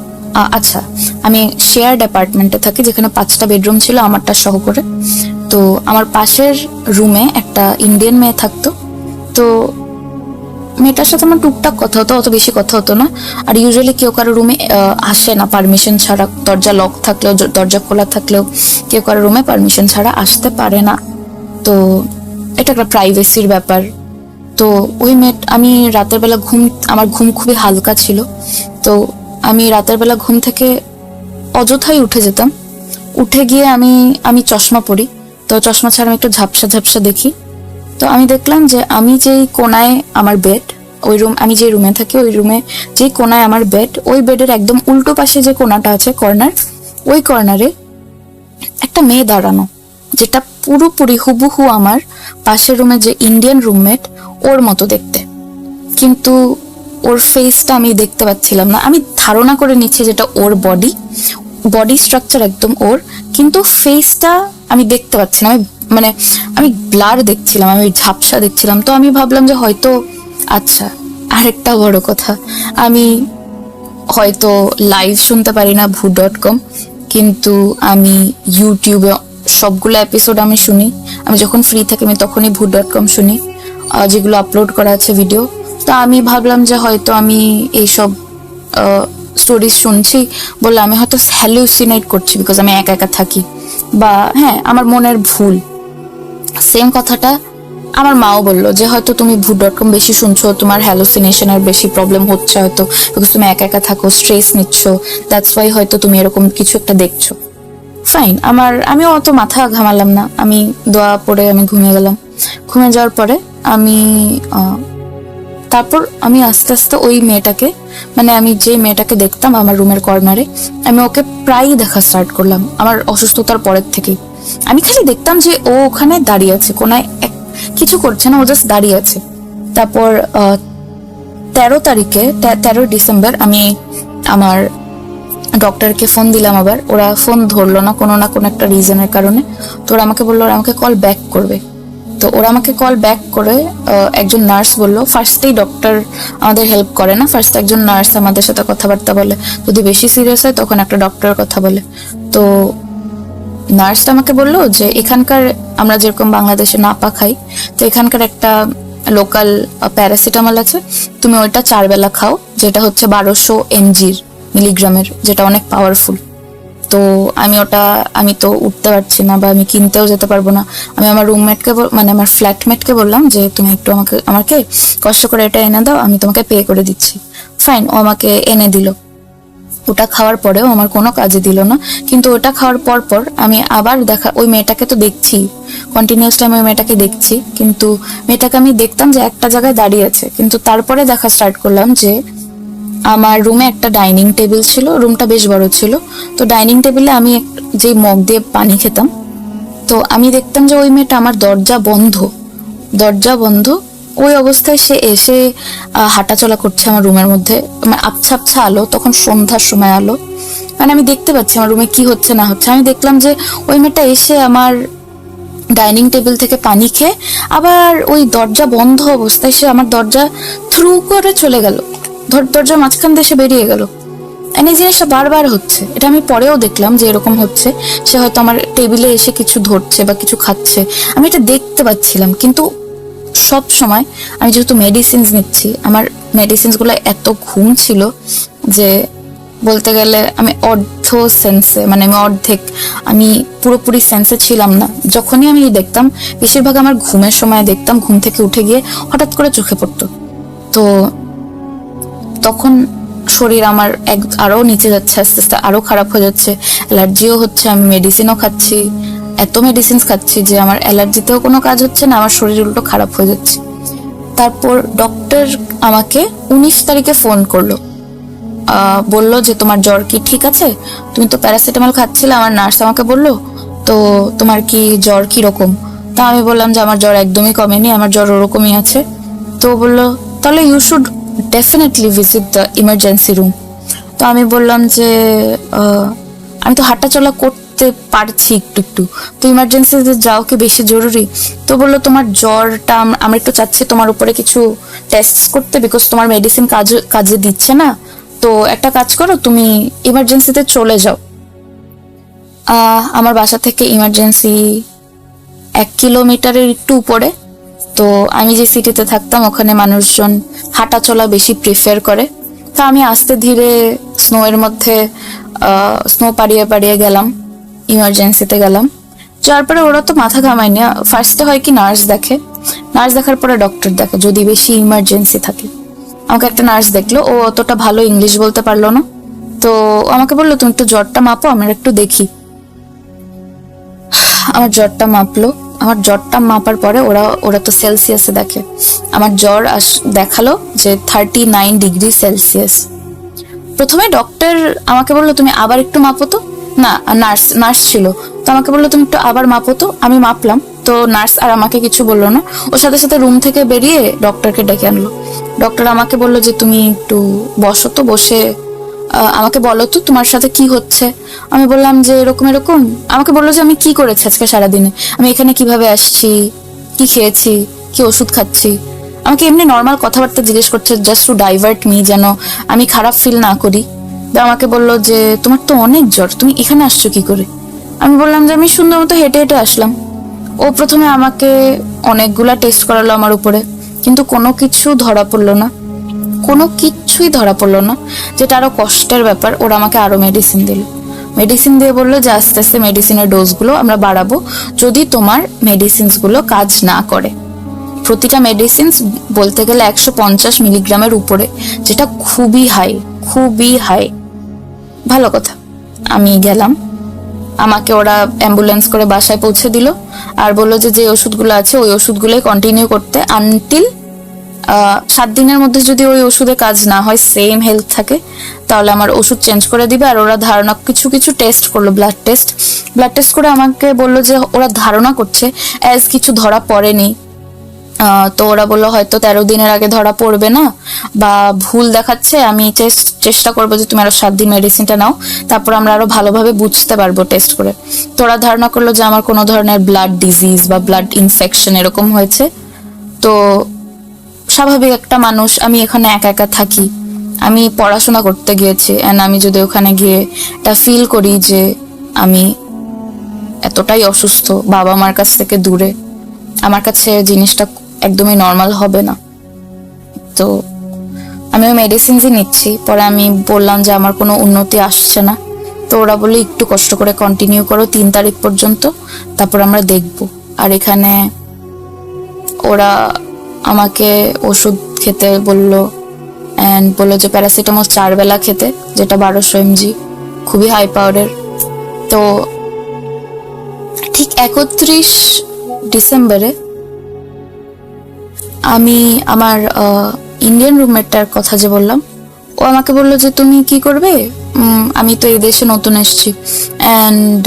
Speaker 4: আমি শেয়ার্ড অ্যাপার্টমেন্টে থাকি, যেখানে 5টা বেডরুম ছিল আমারটা সহ করে। তো আমার পাশের রুমে একটা ইন্ডিয়ান মেয়ে থাকতো। তো মেয়েটার সাথে আমার টুকটাক কথা হতো, অত বেশি কথা হতো না। আর ইউজুয়ালি কেউ কারো রুমে আসে না পারমিশন ছাড়া, দরজা লক থাকলেও দরজা খোলা থাকলেও কেউ কারো রুমে পারমিশন ছাড়া আসতে পারে না। তো এটা একটা প্রাইভেসির ব্যাপার। তো ওই আমি রাতের বেলা আমার ঘুম খুবই হালকা ছিল। তো আমি রাতের বেলা ঘুম থেকে অযথাই উঠে যেতাম। উঠে গিয়ে আমি চশমা পরি, তো চশমা ছাড়া আমি একটু ঝাপসা দেখি। তো আমি দেখলাম যে আমি যেই কোনায় আমার বেড, ওই রুম, আমি যে রুমে থাকি ওই রুমে যে কোনায় আমার বেড, ওই বেডের একদম উল্টো পাশে যে কোনাটা আছে কর্নার, ওই কর্নারে একটা মেয়ে দাঁড়ানো, যেটা পুরোপুরি হুবহু আমার পাশের রুমে যে ইন্ডিয়ান রুমমেট ওর মতো দেখতে, কিন্তু ওর ফেসটা আমি দেখতে পাচ্ছিলাম না। আমি ধারণা করে নিচ্ছি যেটা ওর বডি স্ট্রাকচার একদম ওর, কিন্তু ফেসটা আমি দেখতে পাচ্ছি না। আমি ব্লার দেখছিলাম, আমি ঝাপসা দেখছিলাম। তো আমি ভাবলাম যে হয়তো, আচ্ছা আরেকটা বড় কথা, আমি হয়তো লাইভ শুনতে পারি না ভূ.com, কিন্তু আমি ইউটিউবে সবগুলো এপিসোড আমি শুনি। আমি যখন ফ্রি থাকি আমি তখনই ভূ.com শুনি, যেগুলো আপলোড করা আছে ভিডিও। তো আমি ভাবলাম যে হয়তো আমি এইসব স্টোরিজ শুনছি বলে আমি হয়তো হ্যালুসিনেট করছি, বিকজ আমি একা একা থাকি, বা হ্যাঁ আমার মনের ভুল। সেম কথাটা আমার মাও বললো যে হয়তো তুমি ভূ.com বেশি শুনছো, তোমার হ্যালুসিনেশনের বেশি প্রবলেম হচ্ছে হয়তো, বিকজ তুমি একা একা থাকো, স্ট্রেস নিচ্ছ, দ্যাটস ওয়াই হয়তো তুমি এরকম কিছু একটা দেখছো। ফাইন, আমিও অত মাথা ঘামালাম না, আমি দোয়া পড়ে আমি ঘুমিয়ে গেলাম। ঘুমিয়ে যাওয়ার পরে তারপর আমি আস্তে আস্তে ওই মেয়েটাকে, আমি যে মেয়েটাকে দেখতাম আমার রুমের কর্নারে, আমি ওকে প্রায়ই দেখা স্টার্ট করলাম আমার অসুস্থতার পরের থেকেই। আমি খালি দেখতাম যে ও ওখানে দাঁড়িয়ে আছে কোনায়, কিছু করছে না, ও জাস্ট দাঁড়িয়ে আছে। তারপর 13 ডিসেম্বর আমি আমার ডক্টরকে ফোন দিলাম, আবার ওরা ফোন ধরলো না কোনো একটা রিজনের কারণে। তো ওরা আমাকে বললো ওরা আমাকে কল ব্যাক করবে। তো ওরা আমাকে কল ব্যাক করে একজন নার্স বললো, ফার্স্টেই ডক্টর আমাদের হেল্প করে না, ফার্স্ট একজন নার্স আমাদের সাথে কথাবার্তা বলে, যদি বেশি সিরিয়াস হয় তখন একটা ডক্টরের কথা বলে। তো নার্সটা আমাকে বললো যে এখানকার, আমরা যেরকম বাংলাদেশে নাপা খাই, তো এখানকার একটা লোকাল প্যারাসিটামল আছে, তুমি ওইটা 4 বেলা খাও, যেটা হচ্ছে 1200 মিলিগ্রামের, যেটা অনেক পাওয়ারফুল। তো আমি তো উঠতে পারছি না, বা আমি কিনতেও যেতে পারবো না। আমি আমার রুমমেটকে আমার ফ্ল্যাটমেটকে বললাম যে তুমি একটু আমাকে কষ্ট করে এটা এনে দাও, আমি তোমাকে পে করে দিচ্ছি। ফাইন, ও আমাকে এনে দিল। ওটা খাওয়ার পরেও আমার কোনো কাজে দিল না, কিন্তু ওটা খাওয়ার পর আমি আবার ওই মেয়েটাকে তো দেখছি কন্টিনিউসলি, আমি ওই মেয়েটাকে দেখছি, কিন্তু মেয়েটাকে আমি দেখতাম যে একটা জায়গায় দাঁড়িয়ে আছে। কিন্তু তারপরে দেখা স্টার্ট করলাম যে আমার রুমে একটা ডাইনিং টেবিল ছিল, রুমটা বেশ বড় ছিল। তো ডাইনিং টেবিলে আমি যে মগ দিয়ে পানি খেতাম, তো আমি দেখতাম যে ওই মেয়েটা আমার দরজা বন্ধ ওই অবস্থায় সে এসে হাঁটাচলা করছে আমার রুমের মধ্যে। আবছা আবছা আলো, তখন সন্ধ্যার সময় আলো, আমি দেখতে পাচ্ছি আমার রুমে কি হচ্ছে না হচ্ছে। আমি দেখলাম যে ওই মেয়েটা এসে আমার ডাইনিং টেবিল থেকে পানি খেয়ে আবার ওই দরজা বন্ধ অবস্থায় সে আমার দরজা থ্রু করে চলে গেল, দরজার মাঝখান দিয়ে সে বেরিয়ে গেল। এই জিনিসটা বারবার হচ্ছে, এটা আমি পরেও দেখলাম যে এরকম হচ্ছে। সে হয়তো আমার টেবিলে এসে কিছু ধরছে বা কিছু খাচ্ছে, আমি এটা দেখতে পাচ্ছিলাম। কিন্তু সব সময় আমি যেহেতু মেডিসিনস নিচ্ছি, আমার মেডিসিনস গুলো এত ঘুম ছিল যে বলতে গেলে আমি আমি পুরোপুরি সেন্সে ছিলাম না। যখনই আমি দেখতাম, বেশিরভাগ আমার ঘুমের সময় দেখতাম, ঘুম থেকে উঠে গিয়ে হঠাৎ করে চোখে পড়তো। তো তখন শরীর আমার আরো নিচে যাচ্ছে, আস্তে আস্তে আরো খারাপ হয়ে যাচ্ছে, অ্যালার্জিও হচ্ছে, আমি মেডিসিনও খাচ্ছি, এত মেডিসিন খাচ্ছি যে আমার অ্যালার্জিতেও কোনো কাজ হচ্ছে না, আমার শরীর উল্টো খারাপ হয়ে যাচ্ছে। তারপর ডক্টর আমাকে 19 তারিখে ফোন করলো, বললো যে তোমার জ্বর কি ঠিক আছে? তুমি তো প্যারাসিটামল খাচ্ছিলে, আমার নার্স আমাকে বললো, তো তোমার কি জ্বর কিরকম? তা আমি বললাম যে আমার জ্বর একদমই কমেনি, আমার জ্বর ওরকমই আছে। তো বললো তাহলে you should definitely visit the emergency room. তো আমি বললাম যে আমি তো হাঁটাচলা করতে পারছি একটু, তো ইমার্জেন্সিতে যাও কি বেশি জরুরি? তো বললো তোমার জ্বরটা আমরা একটু চাচ্ছি তোমার উপরে কিছু টেস্ট করতে, বিকজ তোমার মেডিসিন কাজে দিচ্ছে না। তো একটা কাজ করো, তুমি ইমার্জেন্সিতে চলে যাও। আমার বাসা থেকে ইমার্জেন্সি 1 কিলোমিটারের একটু উপরে। তো আমি যে সিটিতে থাকতাম ওখানে মানুষজন হাঁটাচলা বেশি প্রিফার করে। তো আমি আস্তে ধীরে স্নোয়ের মধ্যে স্নো পাড়িয়ে গেলাম, ইমার্জেন্সিতে গেলাম। যার পরে ওরা তো মাথা ঘামায়নি, ফার্স্টে হয় কি নার্স দেখার পরে ডক্টর দেখে যদি বেশি ইমার্জেন্সি থাকে। আমাকে একটা নার্স দেখলো, ও অতটা ভালো ইংলিশ বলতে পারলো না। তো আমাকে বললো তুমি একটু জ্বরটা মাপো, আমরা একটু দেখি। আমার জ্বরটা মাপলো, আমার জ্বরটা মাপার পরে ওরা তো সেলসিয়াসে দেখে, আমার জ্বর দেখালো যে 39°C। প্রথমে ডক্টর আমাকে বললো তুমি আবার একটু মাপো তো, না নার্স ছিল, তো আমাকে বললো তুমি একটু আবার মাপো তো। আমি মাপলাম, তো নার্স আর আমাকে কিছু বললো না, ওর সাথে সাথে রুম থেকে বেরিয়ে ডক্টরকে ডেকে আনলো। ডক্টর আমাকে বললো যে তুমি একটু বসো তো, বসে আমাকে বলো তো তোমার সাথে কি হচ্ছে। আমি বললাম যে এরকম এরকম। আমাকে বললো যে আমি কি করেছি আজকে সারাদিনে, আমি এখানে কিভাবে আসছি, কি খেয়েছি, কি ওষুধ খাচ্ছি। আমাকে এমনি নর্মাল কথাবার্তা জিজ্ঞেস করছে, জাস্ট টু ডাইভার্ট মি, যেন আমি খারাপ ফিল না করি। আমাকে বললো যে তোমার তো অনেক জ্বর, তুমি এখানে আসছো কি করে। আমি বললাম যে আমি সুন্দর মতো হেঁটে হেঁটে আসলাম। ও প্রথমে আমাকে অনেকগুলা টেস্ট করালো আমার উপরে, কিন্তু কোনো কিছু ধরা পড়লো না, কোনো কিছুই ধরা পড়লো না, যেটা আরো কষ্টের ব্যাপার। ওরা আমাকে আরো মেডিসিন দিল, মেডিসিন দিয়ে বললো যে আস্তে আস্তে মেডিসিনের ডোজগুলো আমরা বাড়াবো যদি তোমার মেডিসিনসগুলো কাজ না করে। প্রতিটা মেডিসিনস বলতে গেলে 150 মিলিগ্রামের উপরে, যেটা খুবই হাই, খুবই হাই। ভালো কথা, আমি গেলাম, আমাকে ওরা অ্যাম্বুলেন্স করে বাসায় পৌঁছে দিল আর বললো যে যে ওষুধগুলো আছে ওই ওষুধগুলোই কন্টিনিউ করতে আনটিল 7 দিনের মধ্যে যদি ওই ওষুধে কাজ না হয়, সেম হেলথ থাকে, তাহলে আমার ওষুধ চেঞ্জ করে দিবে। আর ওরা ধারণা কিছু কিছু টেস্ট করলো, ব্লাড টেস্ট করে আমাকে বললো যে ওরা ধারণা করছে অ্যাজ কিছু ধরা পড়েনি। তো ওরা বললো হয়তো 13 দিনের আগে ধরা পড়বে না বা ভুল দেখাচ্ছে, আমি চেষ্টা করবো যে তুমি আরো 7 দিন মেডিসিনটা নাও, তারপর আমরা আরো ভালোভাবে বুঝতে পারবো টেস্ট করে। তো ওরা ধারণা করলো যে আমার কোনো ধরনের ব্লাড ডিজিজ বা ব্লাড ইনফেকশন এরকম হয়েছে। তো স্বাভাবিক একটা মানুষ, আমি এখানে একা একা থাকি, আমি পড়াশোনা করতে গিয়েছি, অ্যান্ড আমি যদি ওখানে গিয়ে এটা ফিল করি যে আমি এতটাই অসুস্থ, বাবা মার কাছ থেকে দূরে, আমার কাছে জিনিসটা একদমই নর্মাল হবে না। তো আমি ওই মেডিসিনসই নিচ্ছি। পরে আমি বললাম যে আমার কোনো উন্নতি আসছে না, তো ওরা বলে একটু কষ্ট করে কন্টিনিউ করো 3 তারিখ পর্যন্ত, তারপর আমরা দেখব। আর এখানে ওরা আমাকে ওষুধ খেতে বললো, অ্যান্ড বললো যে প্যারাসিটামল 4 বেলা খেতে, যেটা 1200 mg, খুবই হাই পাওয়ারের। তো ঠিক 31 ডিসেম্বরে আমি আমার ইন্ডিয়ান রুমমেটটার কথা যে বললাম, ও আমাকে বললো যে তুমি কি করবে, আমি তো এই দেশে নতুন এসেছি, অ্যান্ড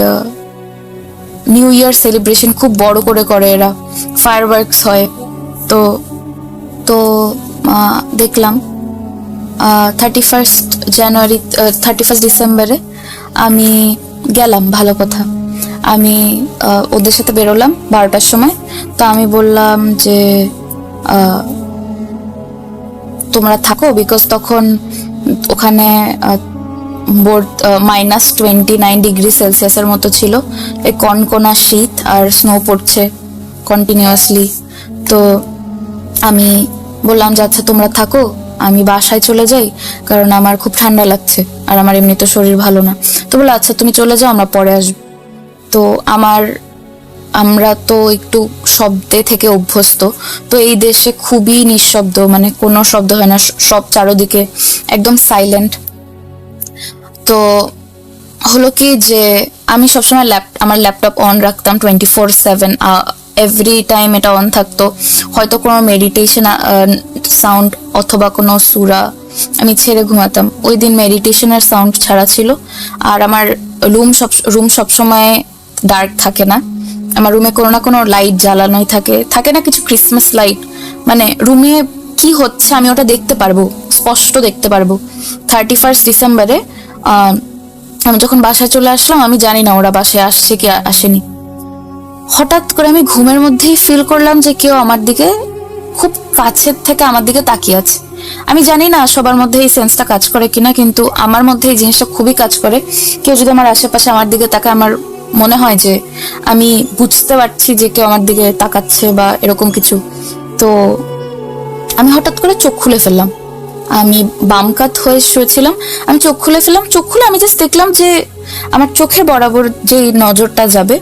Speaker 4: নিউ ইয়ার সেলিব্রেশন খুব বড় করে এরা, ফায়ারওয়ার্কস হয়। তো তো দেখলাম 31 ডিসেম্বরে আমি গেলাম। ভালো কথা, আমি ওদের সাথে বেরোলাম 12টার সময়। তো আমি বললাম যে তোমরা থাকো, বিকজ তখন ওখানে -29°C মতো ছিল, এই কনকনা শীত আর স্নো পড়ছে কন্টিনিউয়াসলি। তো আমি বললাম যে আচ্ছা তোমরা থাকো, আমি বাসায় চলে যাই, কারণ আমার খুব ঠান্ডা লাগছে আর আমার এমনি তো শরীর ভালো না। তো বললো আচ্ছা তুমি চলে যাও, আমরা পরে আসবো। তো আমরা তো একটু শব্দে থেকে অভ্যস্ত, তো এই দেশে খুবই নিঃশব্দ, মানে কোনো শব্দ হয় না, সব চারোদিকে একদম সাইলেন্ট। তো হলো কি যে আমি সবসময় আমার ল্যাপটপ অন রাখতাম 24/7, এভরি টাইম এটা অন থাকতো। হয়তো কোনো মেডিটেশন সাউন্ড অথবা কোনো সূরা আমি ছেড়ে ঘুমাতাম। ওই দিন মেডিটেশনের সাউন্ড ছাড়া ছিল। আর আমার রুম সবসময় ডার্ক থাকে না, আমার রুমে কোনো না কোনো লাইট জ্বালানোই থাকে না কিছু ক্রিসমাস লাইট, মানে রুমে কি হচ্ছে আমি ওটা দেখতে পারবো, স্পষ্ট দেখতে পারবো। 31 ডিসেম্বরে আমি যখন বাসায় চলে আসলাম, আমি জানি না ওরা বাসায় আসছে কি আসেনি। হঠাৎ করে আমি ঘুমের মধ্যেই ফিল করলাম যে কেউ আমার দিকে খুব কাছের থেকে আমার দিকে তাকিয়ে আছে। আমি জানি না সবার মধ্যে এই সেন্সটা কাজ করে কিনা, কিন্তু আমার মধ্যে এই জিনিসটা খুবই কাজ করে। কেউ যদি আমার আশেপাশে আমার দিকে তাকায়, আমার মনে হয় যে আমি বুঝতে পারছি যে কেউ আমার দিকে তাকাচ্ছে বা এরকম কিছু। তো আমি হঠাৎ করে চোখ খুলে ফেললাম, আমি বাম কাত হয়ে শুয়েছিলাম, আমি চোখ খুলে ফেললাম। চোখ খুলে আমি জাস্ট দেখলাম যে আমার চোখের বরাবর যে নজরটা যাবে,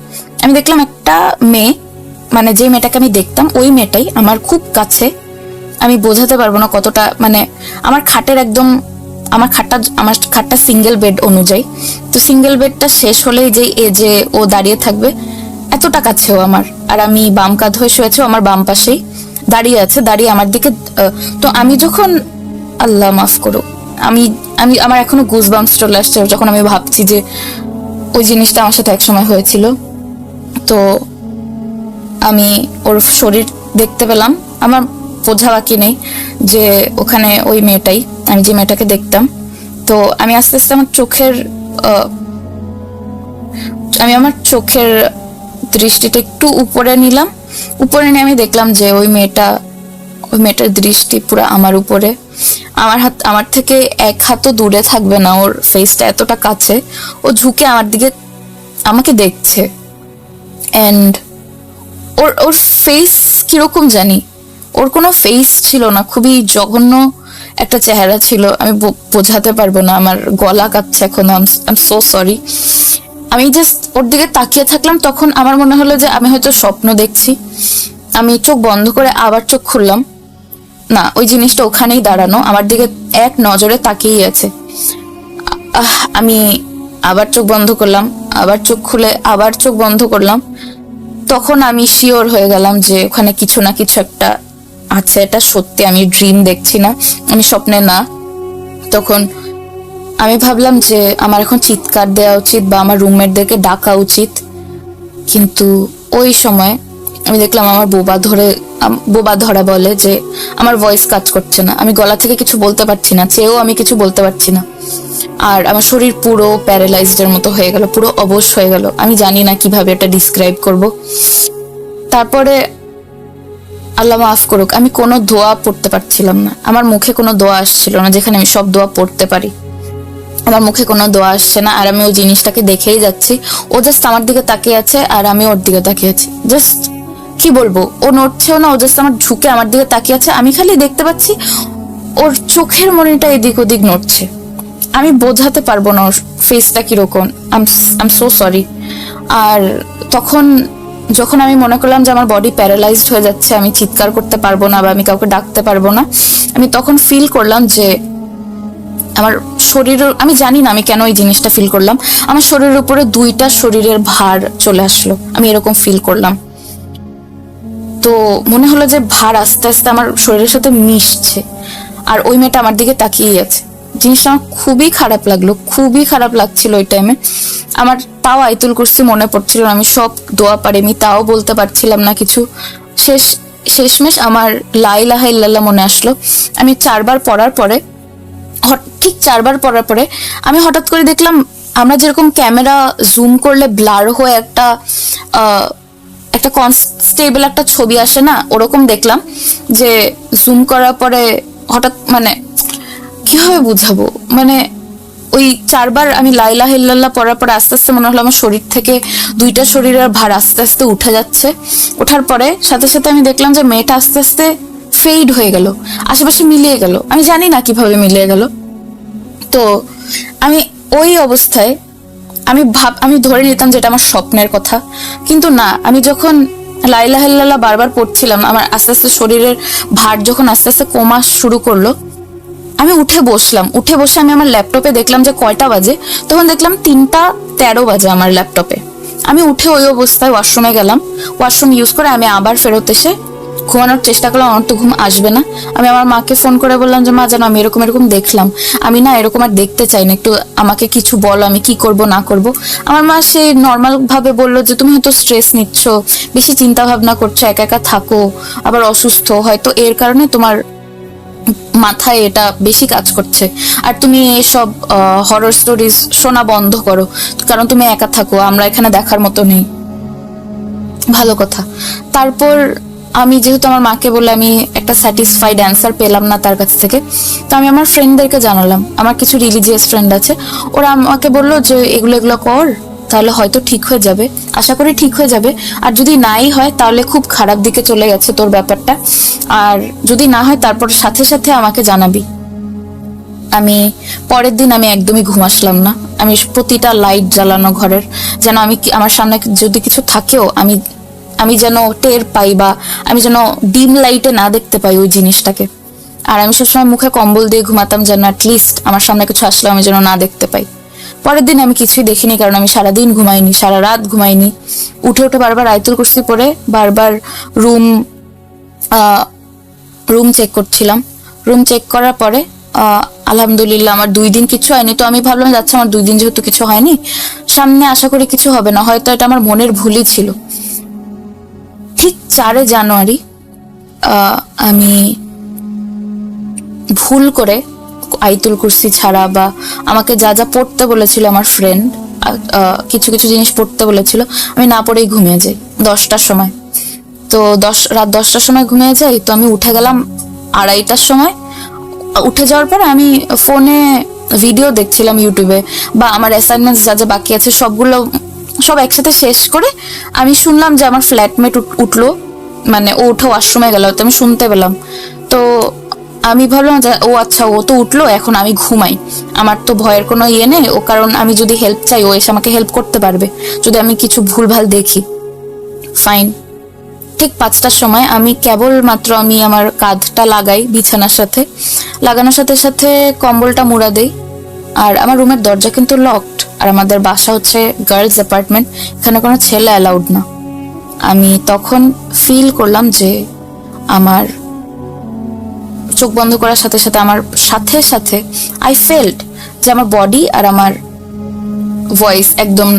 Speaker 4: আমি দেখলাম একটা মেয়ে, মানে যে মেয়েটাকে আমি দেখতাম ওই মেয়েটাই আমার খুব কাছে। আমি বোঝাতে পারবো না কতটা, মানে আমার খাটের একদম, আমার খাটটা সিঙ্গেল বেড অনুযায়ী, তো সিঙ্গেল বেডটা শেষ হলেই যে ও দাঁড়িয়ে থাকবে, এতটা কাছেও আমার, আর আমি বাম কাঁধ হয়ে শুয়েছে, আমার বাম পাশেই দাঁড়িয়ে আছে, দাঁড়িয়ে আমার দিকে। তো আমি যখন, আল্লাহ মাফ করো, আমি আমি আমার এখনো গুজবাম্পস চলে আসছে যখন আমি ভাবছি যে ওই জিনিসটা আমার সাথে একসময় হয়েছিল। তো আমি ওর শরীর দেখতে পেলাম, আমার বোঝা বাকি নেই যে ওখানে ওই মেয়েটাই, আমি যে মেয়েটাকে দেখতাম। তো আমি আস্তে আস্তে আমার চোখের দৃষ্টিটা একটু উপরে নিলাম, উপরে নিয়ে আমি দেখলাম যে ওই মেয়েটার দৃষ্টি পুরো আমার উপরে, আমার থেকে এক হাতও দূরে থাকবে না, ওর ফেসটা এতটা কাছে, ও ঝুঁকে আমার দিকে আমাকে দেখছে। এন্ড ওর ফেস কিরকম জানি, ওর কোনো ফেস ছিল না, খুবই জঘন্য একটা চেহারা ছিল, আমি বোঝাতে পারবো না, আমার গলা কাঁপছে এখন, আই এম সো সরি। আমি জাস্ট ওর দিকে তাকিয়ে থাকলাম, তখন আমার মনে হলো যে আমি হয়তো স্বপ্ন দেখছি। আমি চোখ বন্ধ করে আবার চোখ খুললাম, না, ওই জিনিসটা ওখানেই দাঁড়ানো, আমার দিকে এক নজরে তাকিয়েই আছে। আমি আবার চোখ বন্ধ করলাম, আবার চোখ খুলে আবার চোখ বন্ধ করলাম, তখন আমি শিওর হয়ে গেলাম যে ওখানে কিছু না কিছু একটা আছে, এটা সত্যি, আমি ড্রিম দেখছি না, আমি স্বপ্নে না। তখন আমি ভাবলাম যে আমার এখন চিৎকার দেওয়া উচিত বা আমার রুমমেটদেরকে ডাকা উচিত, কিন্তু ওই সময় আমি দেখলাম আমার বোবা ধরা বলে যে আমার ভয়েস কাজ করছে না, আমি গলা থেকে কিছু বলতে পারছি না, চেয়েও আমি কিছু বলতে পারছি না, আর আমার শরীর পুরো প্যারালাইজডের মতো হয়ে গেল, পুরো অবশ হয়ে গেল। আমি জানি না কিভাবে এটা ডিসক্রাইব করব। তারপরে আল্লাহ মাফ করুক, আমি কোনো দোয়া পড়তে পারছিলাম না, আমার মুখে কোনো দোয়া আসছিল না, যেখানে আমি সব দোয়া পড়তে পারি, আমার মুখে কোনো দোয়া আসছে না। আর আমি ওই জিনিসটাকে দেখেই যাচ্ছি, ও জাস্ট আমার দিকে তাকিয়ে আছে আর আমি ওর দিকে তাকিয়ে আছি। জাস্ট কি বলবো, ও নড়ছেও না, ও জাস্ট আমার ঝুঁকে আমার দিকে তাকিয়ে আছে, আমি খালি দেখতে পাচ্ছি ওর চোখের মনিটা এদিক ওদিক নড়ছে। আমি বোঝাতে পারবো না ওর ফেসটা কিরকম, আই এম সো সরি। আর তখন যখন আমি মনে করলাম যে আমার বডি প্যারালাইজড হয়ে যাচ্ছে, আমি চিৎকার করতে পারবো না বা আমি কাউকে ডাকতে পারবো না, আমি তখন ফিল করলাম যে আমার শরীরের, আমি জানি না আমি কেন এই জিনিসটা ফিল করলাম, আমার শরীরের উপরে দুইটা শরীরের ভার চলে আসলো, আমি এরকম ফিল করলাম। তো মনে হলো যে ভার আস্তে আস্তে আমার শরীরের সাথে মিশছে, আর ওই মেয়েটা আমার দিকে তাকিয়েই আছে। জিনিসটা আমার খুবই খারাপ লাগলো, খুবই খারাপ লাগছিল ওই টাইমে। আমার তাও আয়াতুল কুরসি মনে পড়ছিল না, আমি সব দোয়া পারি, আমি তাও বলতে পারছিলাম না কিছু। শেষমেশ আমার লা ইলাহা ইল্লাল্লাহ মনে আসলো। আমি 4 বার পড়ার পরে, ঠিক 4 বার পড়ার পরে আমি হঠাৎ করে দেখলাম, আমরা যেরকম ক্যামেরা জুম করলে ব্লার হয়ে একটা কনস্টেবল একটা ছবি আসে না, ওরকম দেখলাম যে জুম করার পরে হঠাৎ, মানে কিভাবে বুঝাবো, মানে ওই 4 বার আমি লা ইলাহা ইল্লাল্লাহ পড়ার পরে আস্তে আস্তে মনে হলো আমার শরীর থেকে দুইটা শরীরের ভার আস্তে আস্তে উঠে যাচ্ছে। ওঠার পরে সাথে সাথে আমি দেখলাম যে মেয়েটা আস্তে আস্তে ফেড হয়ে গেল, আশেপাশে মিলিয়ে গেল, আমি জানি না কিভাবে মিলিয়ে গেল। তো আমি ওই অবস্থায় আমি ধরে নিতাম যে এটা আমার স্বপ্নের কথা, কিন্তু না, আমি যখন লা ইলাহা ইল্লাল্লাহ বারবার পড়ছিলাম, আমার আস্তে আস্তে শরীরের ভার যখন আস্তে আস্তে কমা শুরু করলো, আমি উঠে বসে আমি আমার ল্যাপটপে দেখলাম যে কয়টা বাজে, তখন দেখলাম 3:13 বাজে আমার ল্যাপটপে। আমি উঠে ওই অবস্থায় ওয়াশরুমে গেলাম, ওয়াশরুম ইউজ করে আমি আবার ফেরত এসে ঘুমানোর চেষ্টা করলাম, আমার তো ঘুম আসবে না। আমি আমার মাকে ফোন করে বললাম যে মা, জানো আমি এরকম দেখলাম, আমি না এরকম আর দেখতে চাই না, একটু আমাকে কিছু বলো, আমি কি করব না করব। আমার মা সে নর্মাল ভাবে বললো যে তুমি হয়তো স্ট্রেস নিচ্ছ, বেশি চিন্তা ভাবনা করছো, একা একা থাকো, আবার অসুস্থ, হয়তো এর কারণে তোমার মাথায় এটা বেশি কাজ করছে, আর তুমি এসব হরর স্টোরিজ শোনা বন্ধ করো, কারণ তুমি একা থাকো, আমরা এখানে দেখার মতো নেই। ভালো কথা। তারপর আমি যেহেতু আমার মাকে বলে আমি একটা স্যাটিসফাইড অ্যান্সার পেলাম না তার কাছ থেকে, তো আমি আমার ফ্রেন্ডদেরকে জানালাম, আমার কিছু রিলিজিয়াস ফ্রেন্ড আছে, ওরা আমাকে বললো যে এগুলো কর, তাহলে হয়তো ঠিক হয়ে যাবে, আশা করি ঠিক হয়ে যাবে, আর যদি নাই হয় তাহলে খুব খারাপ দিকে চলে গেছে তোর ব্যাপারটা, আর যদি না হয় তারপর সাথে সাথে আমাকে জানাবি। আমি পরের দিন আমি একদমই ঘুম আসলাম না, আমি প্রতিটা লাইট জ্বালানো ঘরের, যেন আমার সামনে যদি কিছু থাকেও আমি যেন টের পাই, বা আমি যেন ডিম লাইটে না দেখতে পাই ওই জিনিসটাকে। আর আমি সবসময় মুখে কম্বল দিয়ে ঘুমাতাম, যেন অ্যাটলিস্ট আমার সামনে কিছু আসলে আমি যেন না দেখতে পাই। পরের দিন আমি কিছুই দেখিনি, কারণ আমি সারাদিন ঘুমাইনি, সারা রাত ঘুমাইনি। উঠে উঠে বারবার আয়াতুল কুরসি পড়ে বারবার রুম চেক করছিলাম। রুম চেক করার পরে আলহামদুলিল্লাহ আমার 2 দিন কিছু হয়নি। তো আমি ভাবলাম যাচ্ছে আমার 2 দিন যেহেতু কিছু হয়নি, সামনে আশা করি কিছু হবে না, হয়তো এটা আমার মনের ভুলই ছিল। ঠিক 4 জানুয়ারি আমি ভুল করে আয়াতুল কুরসি ছাড়া বা আমাকে যা যা পড়তে বলেছিল আমার ফ্রেন্ড, কিছু কিছু জিনিস পড়তে বলেছিল, আমি না পড়েই ঘুমিয়ে যাই 10টার সময়। তো রাত 10টার সময় ঘুমিয়ে যাই। তো আমি উঠে গেলাম 2:30টার সময়। উঠে যাওয়ার পরে আমি ফোনে ভিডিও দেখছিলাম ইউটিউবে, বা আমার অ্যাসাইনমেন্টস যা যা বাকি আছে সব একসাথে শেষ করে আমি শুনলাম যে আমার ফ্ল্যাটমেট উঠলো, মানে ও উঠে ওয়াশরুমে গেল, তো আমি শুনতে পেলাম। তো আমি ভাবলাম যে ও আচ্ছা, ও তো উঠলো, এখন আমি ঘুমাই, আমার তো ভয়ের কোনো ইয়ে নেই। ও কারণ আমি যদি হেল্প চাই ও এসে আমাকে হেল্প করতে পারবে যদি আমি কিছু ভুলভাল দেখি। ফাইন। ঠিক 5টার সময় আমি কেবলমাত্র আমি আমার কাঁধটা লাগাই বিছানার সাথে, লাগানোর সাথে সাথে কম্বলটা মুড়া দেই। আর আমার রুমের দরজা কিন্তু লকড, আর আমাদের বাসা হচ্ছে গার্লস অ্যাপার্টমেন্ট, এখানে কোনো ছেলে অ্যালাউড না। আমি তখন ফিল করলাম যে আমার চোখ বন্ধ করার সাথে সাথে আমার সাথে আই ফেল্ট যে আমার বডি আর আমার ভয়েস একদম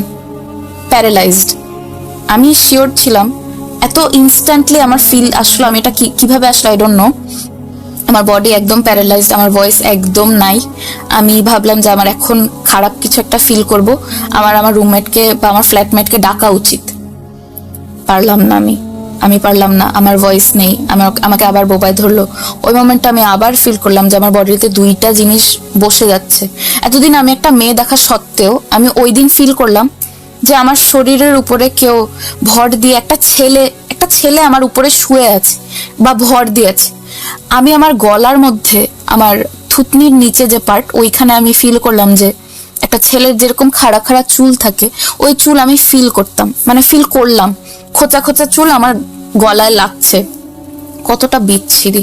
Speaker 4: প্যারালাইজড। আমি শিওর ছিলাম, এত ইনস্ট্যান্টলি আমার ফিল আসলো, আমি এটা কিভাবে আসলো আই ডোন্ট নো। আমার বডি একদম প্যারালাইজড, আমার ভয়েস একদম নাই। আমি ভাবলাম যে আমার এখন খারাপ কিছু একটা ফিল করব, আমার রুমমেটকে বা আমার ফ্ল্যাটমেটকে ডাকা উচিত। পারলাম না, আমি পারলাম না, আমার ভয়েস নেই। আমাকে আবার বোবায় ধরলো। ওই মোমেন্টটা আমি আবার ফিল করলাম যে আমার বডিতে 2টা জিনিস বসে যাচ্ছে। এতদিন আমি একটা মেয়ে দেখা সত্ত্বেও আমি ওই দিন ফিল করলাম যে আমার শরীরের উপরে কেউ ভর দিয়ে, একটা ছেলে আমার উপরে শুয়ে আছে বা ভর দিয়েছে। আমি আমার গলার মধ্যে, আমার থুতনির নিচে যে পার্ট, ওইখানে আমি ফিল করলাম যে একটা ছেলের যেরকম খাড়া খাড়া চুল থাকে, ওই চুল আমি ফিল করলাম, খোঁচা খোঁচা চুল আমার গলায় লাগছে। কতটা বিচ্ছিরি।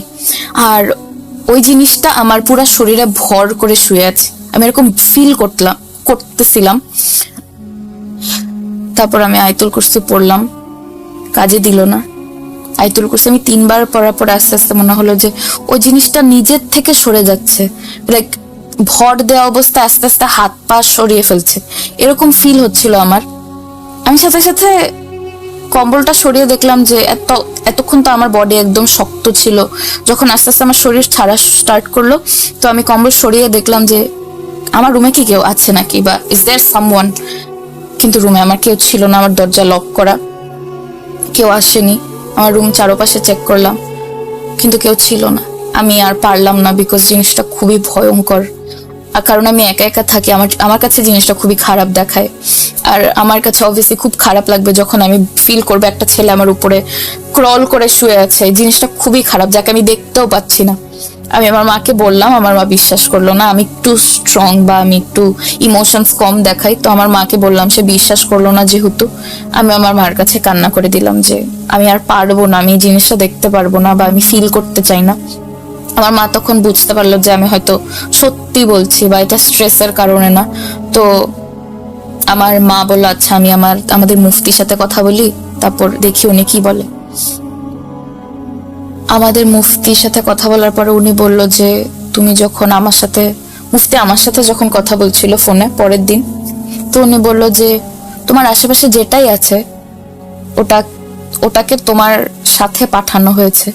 Speaker 4: আর ওই জিনিসটা আমার পুরো শরীরে ভর করে শুয়ে আছে, আমি এরকম ফিল করতেছিলাম। তারপর আমি আয়াতুল কুরসি পড়লাম, কাজে দিল না। আয়াতুল কুরসি আমি 3বার পড়ার পর আস্তে আস্তে মনে হলো যে ওই জিনিসটা নিজের থেকে সরে যাচ্ছে, লাইক ভর দেওয়া অবস্থায় আস্তে আস্তে হাত পা সরিয়ে ফেলছে, এরকম ফিল হচ্ছিল আমার। আমি সাথে সাথে কম্বলটা সরিয়ে দেখলাম যে এতক্ষণ তো আমার বডি একদম শক্ত ছিল। যখন আস্তে আস্তে আমার শরীর ছাড়া স্টার্ট করলো, তো আমি কম্বল সরিয়ে দেখলাম যে আমার রুমে কি কেউ আছে নাকি, বা ইজ দেয়ার সামওয়ান। কিন্তু রুমে আমার কেউ ছিল না, আমার দরজা লক করা, কেউ আসেনি। আমার রুম চারপাশে চেক করলাম, কিন্তু কেউ ছিল না। আমি আর পারলাম না, বিকজ জিনিসটা খুবই ভয়ঙ্কর। আর কারণ আমি একা একা থাকি, আমার কাছে জিনিসটা খুবই খারাপ দেখায়। আর আমার কাছে অবভিয়াসলি খুব খারাপ লাগবে যখন আমি ফিল করবো একটা ছেলে আমার উপরে ক্রল করে শুয়ে আছে। এই জিনিসটা খুবই খারাপ, যাকে আমি দেখতেও পাচ্ছি না। আমি আমার মাকে বললাম, আমার মা বিশ্বাস করলো না। আমি একটু স্ট্রং বা আমি একটু ইমোশনস কম দেখাই, তো আমার মাকে বললাম, সে বিশ্বাস করলো না। যেহেতু আমি আমার মার কাছে কান্না করে দিলাম যে আমি আর পারবো না, আমি এই জিনিসটা দেখতে পারবো না বা আমি ফিল করতে চাই না। আমার মা তখন বুঝতে পারলো যে আমি হয়তো সত্যি বলছি বা এটা স্ট্রেসের কারণে না। তো আমার মা বললো, আচ্ছা আমি আমাদের মুফতির সাথে কথা বলি, তারপর দেখি উনি কি বলে। আমাদের মুফতির সাথে কথা বলার পরে উনি বলল যে তুমি যখন মুফতি আমার সাথে যখন কথা বলছিল ফোনে পরের দিন, তো উনি বলল যে তোমার আশেপাশে যেটাই আছে ওটাকে তোমার সাথে পাঠানো হয়েছে।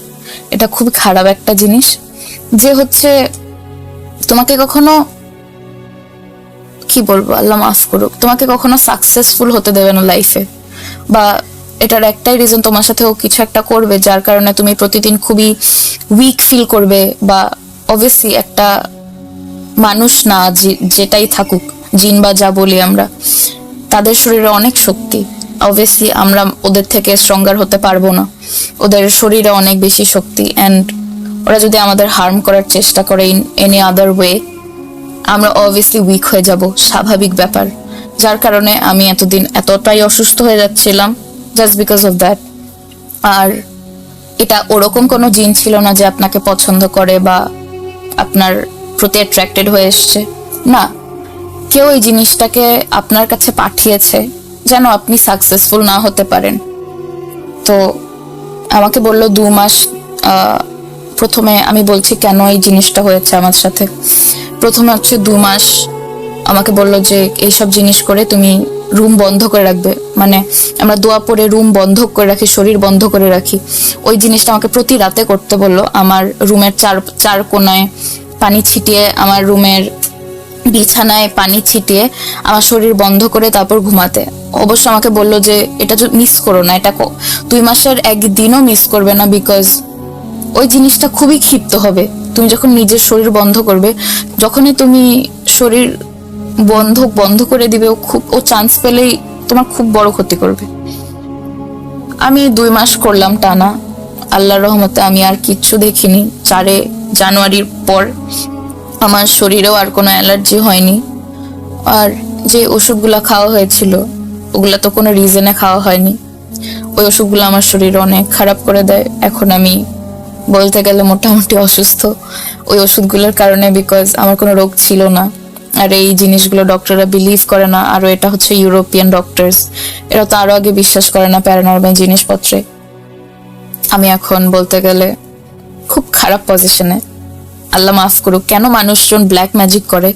Speaker 4: এটা খুব খারাপ একটা জিনিস, যে হচ্ছে তোমাকে কখনো, কি বলবো, আল্লাহ মাফ করুক, তোমাকে কখনো সাকসেসফুল হতে দেবে না লাইফে। বা এটার একটাই রিজন, তোমার সাথে ও কিছু একটা করবে যার কারণে তুমি প্রতিদিন খুবই উইক ফিল করবে। বা অবভিয়াসলি একটা মানুষ না যেটাই থাকুক, জিন বা যা বলি আমরা, তাদের শরীরে অনেক শক্তি। অবভিয়াসলি আমরা ওদের থেকে স্ট্রঙ্গার হতে পারবো না, ওদের শরীরে অনেক বেশি শক্তি। অ্যান্ড ওরা যদি আমাদের হার্ম করার চেষ্টা করে ইন এনি আদার ওয়ে, আমরা অবভিয়াসলি উইক হয়ে যাব, স্বাভাবিক ব্যাপার। যার কারণে আমি এতদিন এতটাই অসুস্থ হয়ে যাচ্ছিলাম জাস্ট বিকজ অফ দ্যাট। আর এটা ওরকম কোনো জিন ছিল না যে আপনাকে পছন্দ করে বা আপনার প্রতি অ্যাট্রাক্টেড হয়ে এসছে, না। কেউ এই জিনিসটাকে আপনার কাছে পাঠিয়েছে যেন আপনি সাকসেসফুল না হতে পারেন। তো আমাকে বলল 2 মাস, প্রথমে আমি বলছি কেন এই জিনিসটা হয়েছে আমার সাথে। প্রথমে হচ্ছে 2 মাস আমাকে বললো যে এইসব জিনিস করে তুমি রুম বন্ধ করে রাখবে, মানে আমরা দোয়া পড়ে রুম বন্ধ করে রাখি, শরীর বন্ধ করে রাখি, ওই জিনিসটা আমাকে প্রতি রাতে করতে বললো। আমার রুমের চার কোনায় পানি ছিটিয়ে, আমার রুমের বিছানায় পানি ছিটিয়ে আমার শরীর বন্ধ করে তারপর ঘুমাতে। অবশ্য আমাকে বললো যে এটা মিস করো না, এটা 2 মাসের একদিনও মিস করবে না, বিকজ ওই জিনিসটা খুবই ক্ষিপ্ত হবে। তুমি যখন নিজের শরীর বন্ধ করবে, যখনই তুমি শরীর বন্ধ করে দিবে, ও চান্স পেলেই তোমার খুব বড় ক্ষতি করবে। আমি 2 মাস করলাম টানা, আল্লাহর রহমতে আমি আর কিচ্ছু দেখিনি। 4 জানুয়ারির পর আমার শরীরেও আর কোনো অ্যালার্জি হয়নি। আর যে ওষুধগুলো খাওয়া হয়েছিল ওগুলা তো কোনো রিজনে খাওয়া হয়নি, ওই ওষুধগুলো আমার শরীর অনেক খারাপ করে দেয়। এখন আমি বলতে গেলে মোটামুটি অসুস্থ ওই ওষুধগুলোর কারণে, বিকজ আমার কোনো রোগ ছিল না। আর এই জিনিসগুলো ডক্টররা বিলিভ করে না, আরো এটা হচ্ছে ইউরোপিয়ান ডক্টরস, এরা তো আরো আগে বিশ্বাস করে না প্যারানর্মাল জিনিসপত্রে। আমি এখন বলতে গেলে খুব খারাপ পজিশনে, আল্লাহ মাফ করুক। কেন মানুষজন ব্ল্যাক ম্যাজিক করে?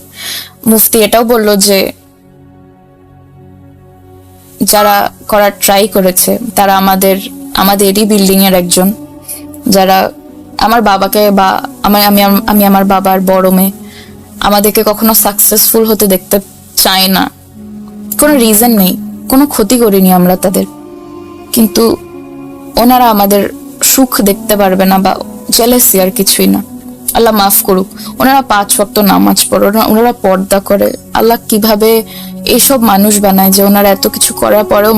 Speaker 4: মুফতি এটাও বললো যে যারা করার ট্রাই করেছে তারা আমাদেরই বিল্ডিং এর একজন, যারা আমার বাবাকে বা আমি আমার বাবার বড় মেয়ে, আমাদেরকে কখনো সাকসেসফুল হতে দেখতে চায় না। কোনো রিজন নেই, কোনো ক্ষতি করিনি আমরা তাদের, কিন্তু ওনারা আমাদের সুখ দেখতে পারবে না, বা জেলাসি আর কিছুই না। আল্লাহ মাফ করুক। ওনারা 5 ওয়াক্ত নামাজ পড়ে, ওনারা পর্দা করে। আল্লাহ কিভাবে এইসব মানুষ বানায় যে ওনারা এত কিছু করার পরেও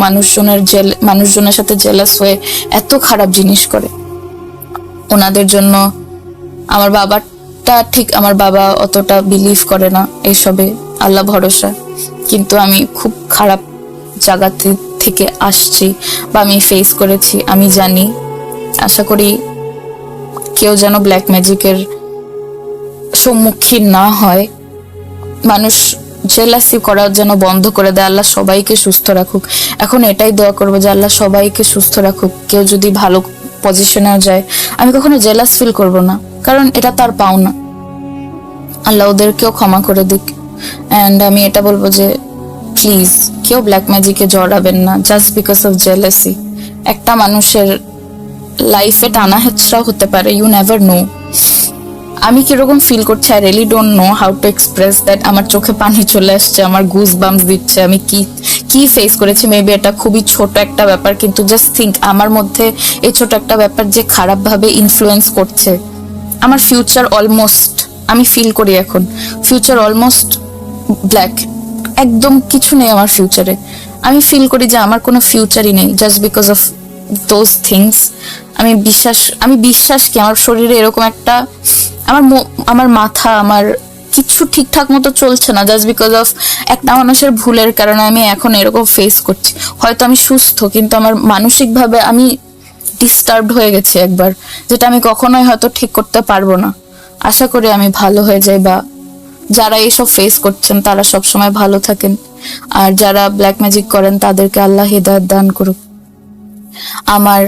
Speaker 4: মানুষজনের সাথে জেলাস হয়ে এত খারাপ জিনিস করে। ওনাদের জন্য আমার বাবা অতটা বিলিভ করে না এইসবে, আল্লাহ ভরসা। কিন্তু আমি খুব খারাপ জায়গা থেকে আসছি বা আমি ফেস করেছি, আমি জানি। আশা করি কেউ যেন ব্ল্যাক ম্যাজিকের সম্মুখীন না হয়। মানুষ জেলাসি করার যেন বন্ধ করে দেয়। আল্লাহ সবাইকে সুস্থ রাখুক। এখন এটাই দোয়া করবো যে আল্লাহ সবাইকে সুস্থ রাখুক। কেউ যদি ভালো পজিশনেও যায়, আমি কখনো জেলাস ফিল করব না, কারণ এটা তার পাওনা। আল্লাহ ওদেরকেও ক্ষমা করে দিক। অ্যান্ড আমি এটা বলবো যে প্লিজ কেউ ব্ল্যাক ম্যাজিকে জড়াবেন না জাস্ট বিকজ অফ জেলাসি। একটা মানুষের লাইফে টানা হেঁচড়াও হতে পারে, ইউ নেভার নো। আমি কিরকম ফিল করছি, I really don't know how to express that. আমার চোখে পানি চলে আসছে, আমার গুজ বাম্পস দিচ্ছে। আমি কি ফেস করেছি, মেবি এটা খুবই ছোট একটা ব্যাপার, কিন্তু জাস্ট থিঙ্ক আমার মধ্যে এই ছোট একটা ব্যাপার যে খারাপ ভাবে ইনফ্লুয়েন্স করছে আমার ফিউচার। অলমোস্ট আমি ফিল করি এখন ফিউচার অলমোস্ট ব্ল্যাক, একদম কিছু নেই আমার ফিউচারে। আমি ফিল করি যে আমার কোনো ফিউচারই নেই just because of those things. আমি বিশ্বাস কি আমার শরীরে এরকম একটা, আমার মাথা, আমার কিছু ঠিকঠাক মতো চলছে না জাস্ট বিকজ অফ একটা মানুষের ভুলের কারণে আমি এখন এরকম ফেস করছি। হয়তো আমি সুস্থ, কিন্তু আমার মানসিকভাবে আমি ডিস্টার্বড হয়ে গেছি একবার, যেটা আমি কখনোই হয়তো ঠিক করতে পারবো না। আশা করি আমি ভালো হয়ে যাই, বা যারা এইসব ফেস করছেন তারা সবসময় ভালো থাকেন। আর যারা ব্ল্যাক ম্যাজিক করেন তাদেরকে আল্লাহ হিদায়াত দান করুক। আমার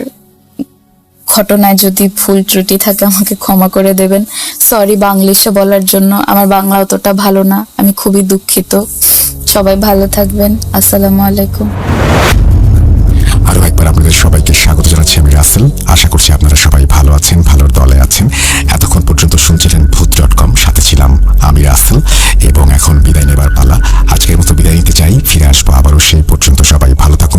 Speaker 4: ঘটনায় যদি ভুল ত্রুটি থাকে আমাকে ক্ষমা করে দেবেন। সরি বাংলিশে বলার জন্য, আমার বাংলা অতটা ভালো না, আমি খুবই দুঃখিত। সবাই ভালো থাকবেন। আসসালামু আলাইকুম।
Speaker 1: আরো একবার আপনাদের সবাইকে স্বাগত জানাচ্ছি, আমি রাসেল। আশা করছি আপনারা সবাই ভালো আছেন, ভালোর দলে আছেন। এতক্ষণ পর্যন্ত শুনছিলেন ভূত.com, সাথে ছিলাম আমি রাসেল। এবং এখন বিদায় নেবার পালা। আজকের মতো বিদায় নিতে চাই, ফিরে আসবো আবারও। সেই পর্যন্ত সবাই ভালো থাকুন।